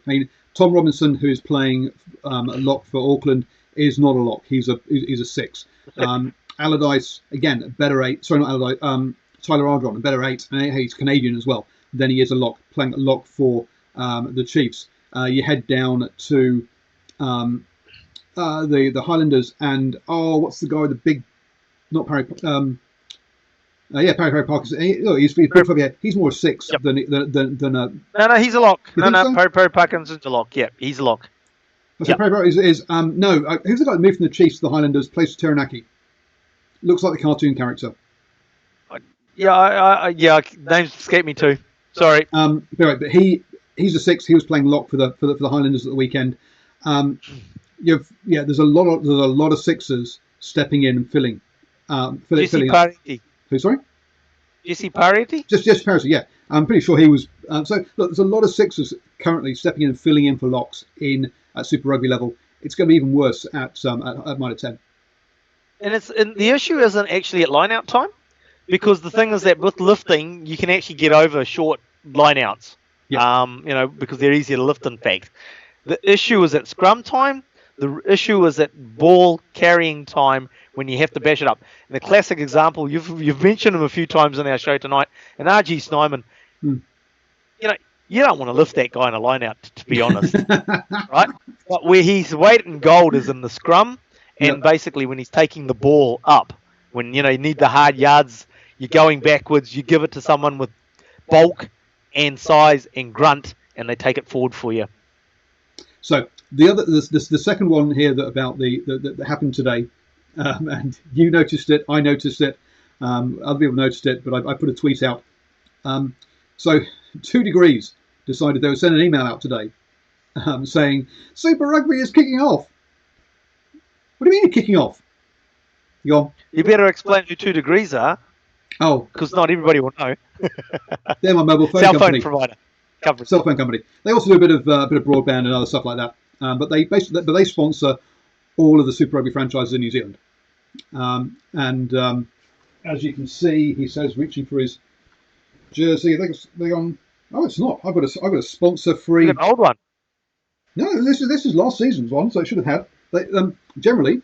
Tom Robinson, who is playing a lock for Auckland, is not a lock. He's a 6. Allardyce, again, a better 8. Sorry, not Allardyce. Tyler Ardron, a better 8, and he's Canadian as well. Then he is a lock, playing a lock for the Chiefs. You head down to the Highlanders, and what's the guy with the big, not Parry, Parry Parkinson. He's more a 6 than No, he's a lock. No, Parry Parkinson's a lock. Yeah, he's a lock. So Parry is who's the guy that moved from the Chiefs to the Highlanders? Plays for Taranaki. Looks like the cartoon character. Yeah, names escape me too. Sorry. But he's a 6. He was playing lock for the Highlanders at the weekend. There's a lot of 6ers stepping in and filling. Jesse Parity. Who, sorry? Jesse Parity? Just Parity, yeah. I'm pretty sure he was. So look, there's a lot of 6ers currently stepping in and filling in for locks at Super Rugby level. It's going to be even worse at minor 10. And the issue isn't actually at line-out time, because the thing is that with lifting, you can actually get over short line-outs. Yeah. Because they're easier to lift, in fact. The issue is at scrum time. The issue is at ball carrying time when you have to bash it up. And the classic example, you've mentioned him a few times in our show tonight, and R.G. Snyman. You don't want to lift that guy in a line-out, to be honest. Right? But where he's weight and gold is in the scrum, and basically when he's taking the ball up. When, you need the hard yards, you're going backwards, you give it to someone with bulk and size and grunt, and they take it forward for you. So the second one here that happened today, and you noticed it, I noticed it, other people noticed it, but I put a tweet out. So 2 Degrees decided they would send an email out today saying Super Rugby is kicking off. What do you mean kicking off? You better explain who 2 Degrees are. Oh, because not everybody will know. They're my mobile phone company. Provider. Cell phone company. They also do a bit of broadband and other stuff like that. But they sponsor all of the Super Rugby franchises in New Zealand. As you can see, he says reaching for his jersey. I think they're on. Oh, it's not. I've got a sponsor free. An old one. No, this is last season's one, so it should have had. Generally,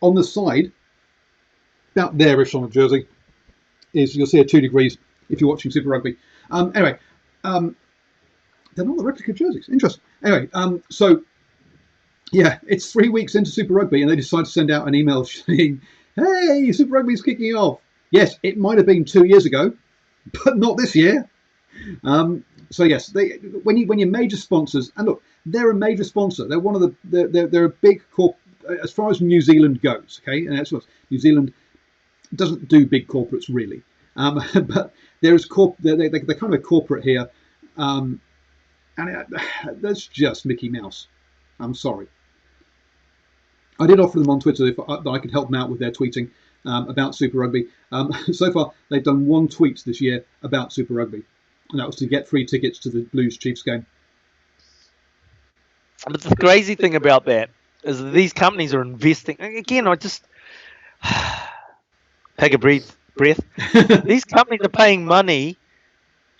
on the side, about there-ish on the jersey, you'll see a 2 Degrees if you're watching Super Rugby. Anyway, they're not the replica jerseys. Interesting. Anyway, it's 3 weeks into Super Rugby, and they decide to send out an email saying, "Hey, Super Rugby's kicking off." Yes, it might have been 2 years ago, but not this year. So yes, when your major sponsors, and look, they're a major sponsor. They're one of they're a big corp as far as New Zealand goes. Okay, and that's what New Zealand doesn't do big corporates really, but there's they're kind of a corporate here, and that's just Mickey Mouse. I'm sorry. I did offer them on Twitter that I could help them out with their tweeting about Super Rugby. So far, they've done 1 tweet this year about Super Rugby, and that was to get free tickets to the Blues Chiefs game. But the crazy thing about that is that these companies are investing. Again, I just take a breath. These companies are paying money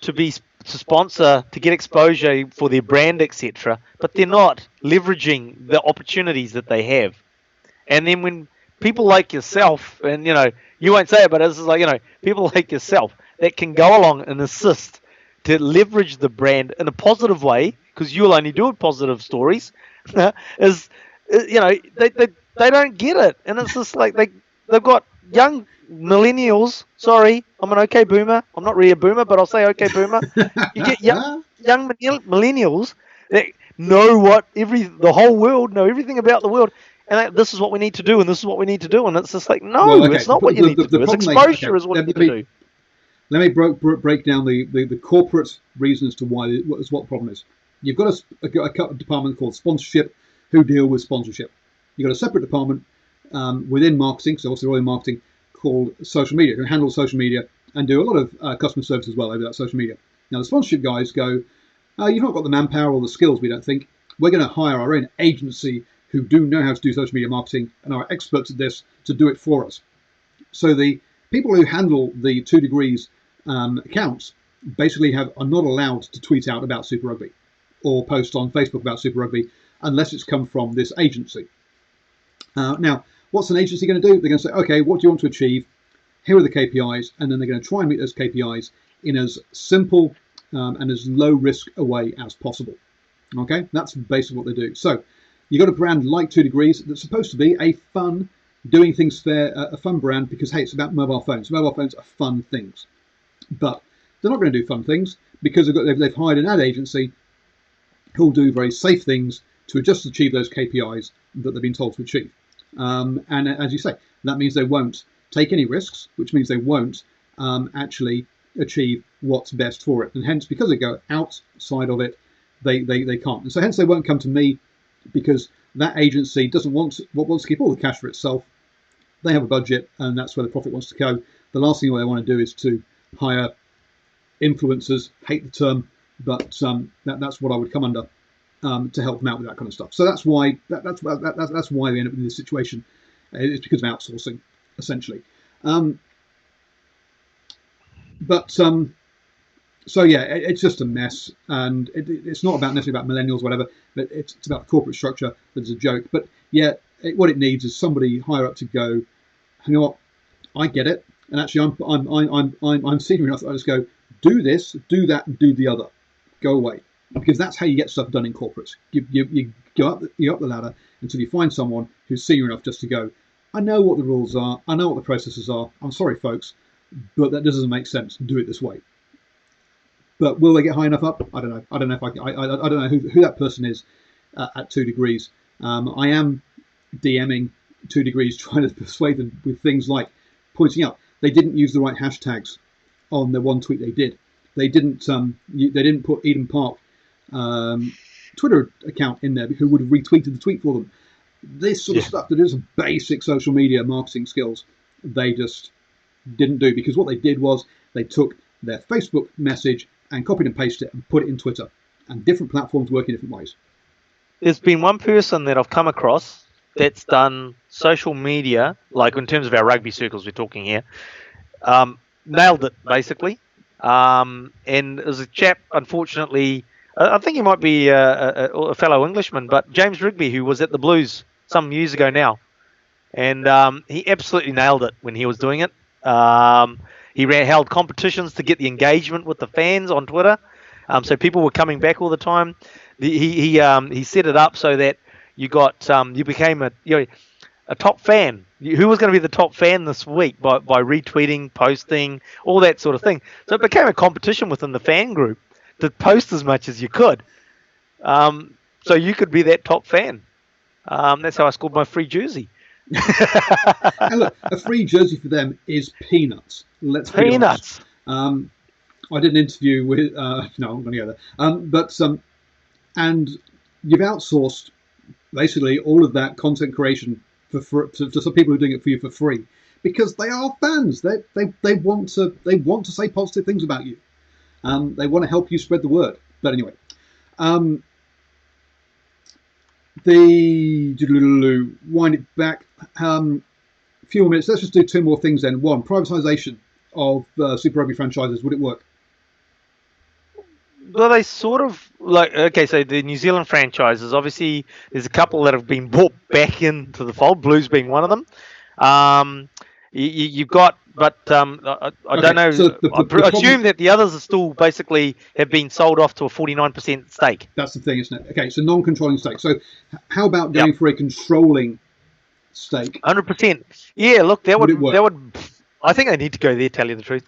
to sponsor, to get exposure for their brand, etc. But they're not leveraging the opportunities that they have. And then when people like yourself, and you won't say it, but it's like people like yourself that can go along and assist to leverage the brand in a positive way, because you'll only do positive stories, they don't get it, and it's just like they've got young millennials. Sorry, I'm an okay boomer. I'm not really a boomer, but I'll say okay boomer. You get young millennials that know the whole world, know everything about the world, and this is what we need to do, and this is what we need to do, and it's just like, no, Well, okay. it's not what you need to do. It's exposure is what you need to do. Let me break down the corporate reason as to what the problem is. You've got a department called sponsorship who deal with sponsorship. You've got a separate department within marketing, so also in marketing, called social media, who handle social media and do a lot of customer service as well over that social media. Now the sponsorship guys go, you've not got the manpower or the skills, we don't think. We're going to hire our own agency who do know how to do social media marketing and are experts at this to do it for us. So the people who handle the 2 Degrees accounts basically are not allowed to tweet out about Super Rugby or post on Facebook about Super Rugby unless it's come from this agency. Now, what's an agency going to do? They're going to say, okay, what do you want to achieve? Here are the KPIs, and then they're going to try and meet those KPIs in as simple and as low risk a way as possible. Okay, that's basically what they do. So you've got a brand like 2 Degrees that's supposed to be a fun, doing things fair, a fun brand because, hey, it's about mobile phones. Mobile phones are fun things. But they're not going to do fun things because they've hired an ad agency who'll do very safe things to just achieve those KPIs that they've been told to achieve. And as you say, that means they won't take any risks, which means they won't actually achieve what's best for it. And hence, because they go outside of it, they can't. And so hence they won't come to me because that agency wants to keep all the cash for itself. They have a budget and that's where the profit wants to go. The last thing they want to do is to hire influencers, hate the term, but that's what I would come under to help them out with that kind of stuff. So that's why that's why we end up in this situation. It's because of outsourcing, essentially. So yeah, it's just a mess, and it's not necessarily about millennials, or whatever, but it's about the corporate structure that's a joke. But yeah, what it needs is somebody higher up to go, you know what, I get it, and actually I'm senior enough that I just go, do this, do that, and do the other, go away, because that's how you get stuff done in corporates. You go up the ladder until you find someone who's senior enough just to go, I know what the rules are, I know what the processes are. I'm sorry, folks, but that doesn't make sense. Do it this way. But will they get high enough up? I don't know. I don't know if I don't know who that person is at 2 Degrees. I am DMing 2 Degrees, trying to persuade them with things like pointing out they didn't use the right hashtags on the one tweet they did. They didn't put Eden Park Twitter account in there who would have retweeted the tweet for them. This sort of stuff that is basic social media marketing skills, they just didn't do, because what they did was they took their Facebook message and copied and pasted it and put it in Twitter, and different platforms work in different ways. There's been one person that I've come across that's done social media, like in terms of our rugby circles we're talking here, nailed it basically. And there's a chap, unfortunately, I think he might be a fellow Englishman, but James Rugby, who was at the Blues some years ago now, and he absolutely nailed it when he was doing it. He held competitions to get the engagement with the fans on Twitter, so people were coming back all the time. He set it up so that you became a top fan. Who was going to be the top fan this week by retweeting, posting, all that sort of thing. So it became a competition within the fan group to post as much as you could. So you could be that top fan. That's how I scored my free jersey. And look, a free jersey for them is peanuts. Let's be peanuts. Honest. I did an interview with no, I'm going to go there. And you've outsourced basically all of that content creation to some people who are doing it for you for free, because they are fans. They want to say positive things about you. They want to help you spread the word. But anyway, wind it back. Few more minutes. Let's just do 2 more things then. One, privatisation of Super Rugby franchises. Would it work? Well, they sort of like, okay, so the New Zealand franchises, obviously there's a couple that have been brought back into the fold, Blues being one of them. You've got, but I don't know, so I assume that the others are still basically have been sold off to a 49% stake. That's the thing, isn't it? Okay, so non-controlling stake. So how about going for a controlling stake? 100%. Yeah, look, that would I think they need to go there, tell you the truth.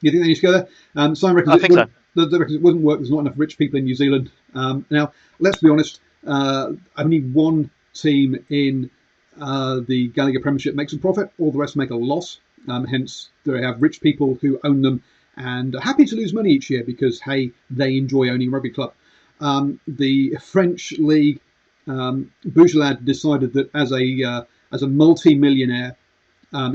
You think they need to go there? Simon reckons I think so. It wouldn't work. There's not enough rich people in New Zealand. Now, let's be honest. Only one team in the Gallagher Premiership makes a profit. All the rest make a loss. Hence, they have rich people who own them and are happy to lose money each year because, hey, they enjoy owning a rugby club. The French league, Bougelad decided that as a multi-millionaire,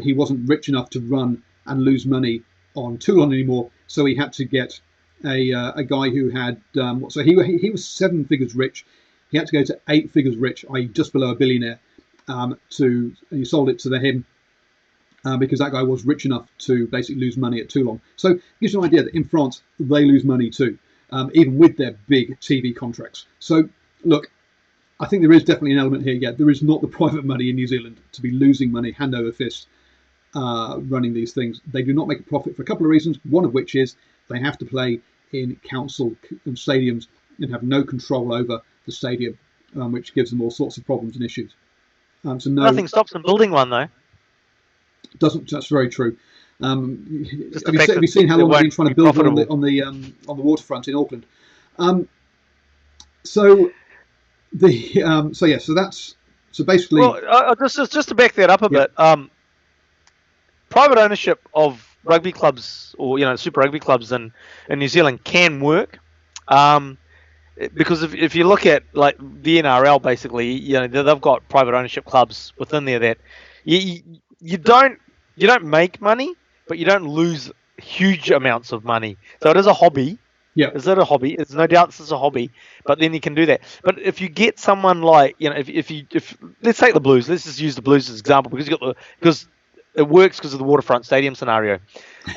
he wasn't rich enough to run and lose money on Toulon anymore, so he had to get a guy who had so he was 7 figures rich. He had to go to 8 figures rich, i.e. just below a billionaire, and he sold it to him because that guy was rich enough to basically lose money at Toulon. So it gives you an idea that in France they lose money too, even with their big TV contracts. So look, I think there is definitely an element here. Yeah, there is not the private money in New Zealand to be losing money hand over fist running these things. They do not make a profit for a couple of reasons, one of which is they have to play in council stadiums and have no control over the stadium, which gives them all sorts of problems and issues. So Nothing stops them building one, though. That's very true. Have you seen how long they've been trying to build one on the waterfront in Auckland? So basically. Well, just to back that up a bit, private ownership of rugby clubs or Super Rugby clubs in New Zealand can work, because if you look at like the NRL, basically, they've got private ownership clubs within there that you don't make money, but you don't lose huge amounts of money. So it is a hobby. Yeah. Is it a hobby? There's no doubt it's a hobby, but then you can do that. But if you get someone like, if let's take the Blues, let's just use the Blues as an example because it works because of the waterfront stadium scenario.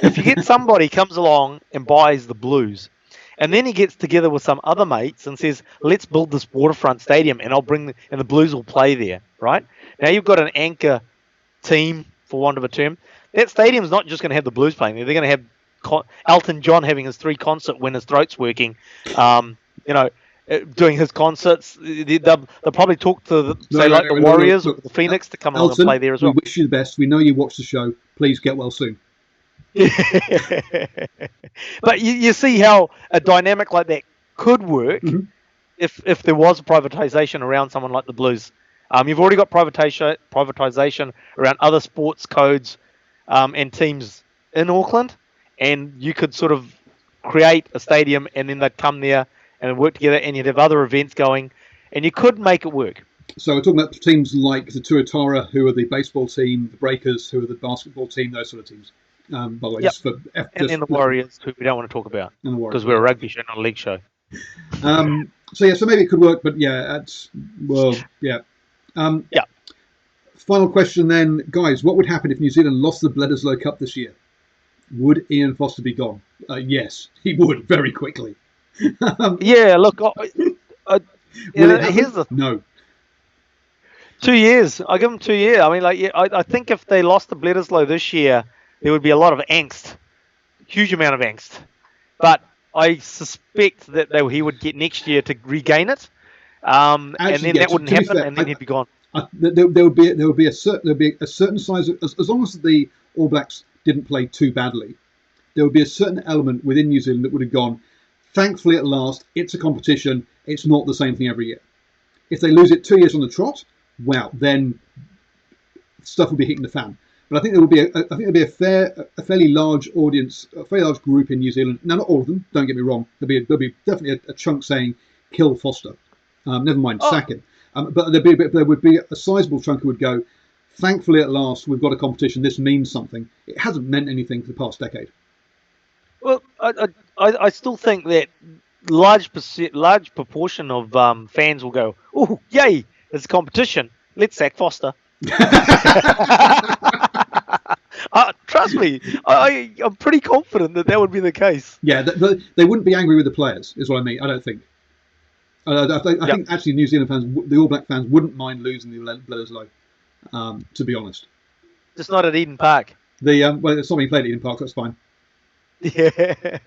If you get somebody comes along and buys the Blues, and then he gets together with some other mates and says, let's build this waterfront stadium and and the Blues will play there, right? Now you've got an anchor team, for want of a term. That stadium's not just going to have the Blues playing there. They're going to have Elton John having his 3 concerts when his throat's working, doing his concerts. They'll probably talk to the Warriors or the Phoenix to come along and play there as well. We wish you the best. We know you watch the show. Please get well soon. But you see how a dynamic like that could work if there was a privatisation around someone like the Blues. You've already got privatisation around other sports codes and teams in Auckland, and you could sort of create a stadium and then they'd come there and work together and you'd have other events going and you could make it work. So we're talking about teams like the Tuatara, who are the baseball team, the Breakers, who are the basketball team, those sort of teams. By the way, and the Warriors, who we don't want to talk about because we're a rugby show, not a league show. So maybe it could work, but Final question then, guys. What would happen if New Zealand lost the Bledisloe Cup this year? Would Ian Foster be gone? Yes, he would very quickly. Look, here's the no. 2 years. I give them 2 years. I mean, I think if they lost the Bledisloe this year, there would be a lot of angst, huge amount of angst. But I suspect that he would get next year to regain it, and then that wouldn't happen, and then he'd be gone. There would be a certain size of, as long as the All Blacks didn't play too badly, there would be a certain element within New Zealand that would have gone, thankfully at last, it's a competition, it's not the same thing every year. If they lose it 2 years on the trot, well, then stuff will be hitting the fan. But I think there will be a fairly large audience, a fairly large group in New Zealand. Now, not all of them, don't get me wrong. There'll be definitely a chunk saying, kill Foster. Never mind, sack him. But there would be a sizable chunk who would go, thankfully at last we've got a competition, this means something. It hasn't meant anything for the past decade. Well, I still think that large proportion of fans will go, oh, yay, it's a competition, let's sack Foster. Trust me, I'm pretty confident that would be the case. Yeah, they wouldn't be angry with the players, is what I mean, I don't think. I think actually New Zealand fans, the All Black fans, wouldn't mind losing the Bledisloe, to be honest. Just not at Eden Park. Well, it's not being played at Eden Park, that's fine. Yeah.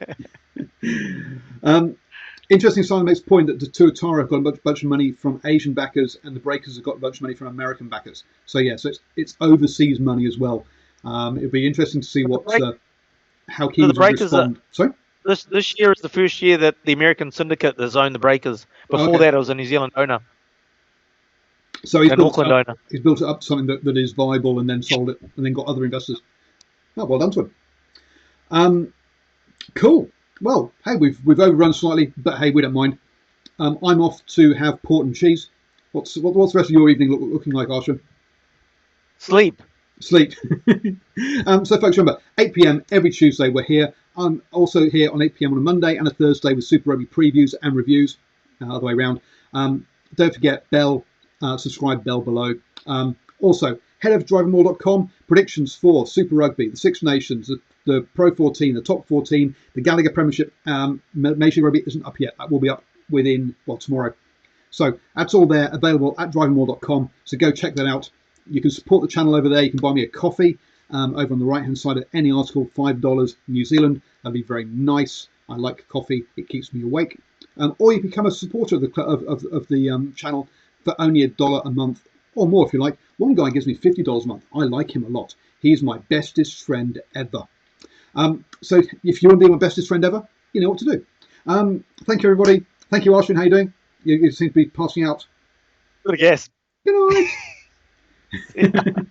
Interesting, Simon makes the point that the Tuatara have got a bunch of money from Asian backers and the Breakers have got a bunch of money from American backers. So, yeah, so it's overseas money as well. It'll be interesting to see how the Kiwis will Breakers respond. Sorry? This year is the first year that the American syndicate has owned the Breakers. Before that, it was a New Zealand owner. So he's an Auckland owner. He's built it up to something that is viable and then sold it and then got other investors. Oh, well done to him. Cool. Well, hey, we've overrun slightly, but hey, we don't mind. I'm off to have port and cheese. What's the rest of your evening looking like, Ashwin? Sleep. So, folks, remember, 8 p.m. every Tuesday we're here. I'm also here on 8 p.m. on a Monday and a Thursday with Super Rugby previews and reviews, other way around. Don't forget bell, subscribe, bell below. Also, head over to DrivingMaul.com. Predictions for Super Rugby, the Six Nations, the Pro 14, the Top 14, the Gallagher Premiership. Major Rugby isn't up yet. That will be up within, tomorrow. So that's all there, available at DrivingMaul.com. So go check that out. You can support the channel over there. You can buy me a coffee over on the right-hand side of any article, $5 New Zealand. That'd be very nice. I like coffee. It keeps me awake. Or you become a supporter of the channel for only $1 a month or more if you like. One guy gives me $50 a month. I like him a lot. He's my bestest friend ever. So if you want to be my bestest friend ever, you know what to do. Thank you, everybody. Thank you, Ashwin. How you doing? You seem to be passing out. Good guess. Good night.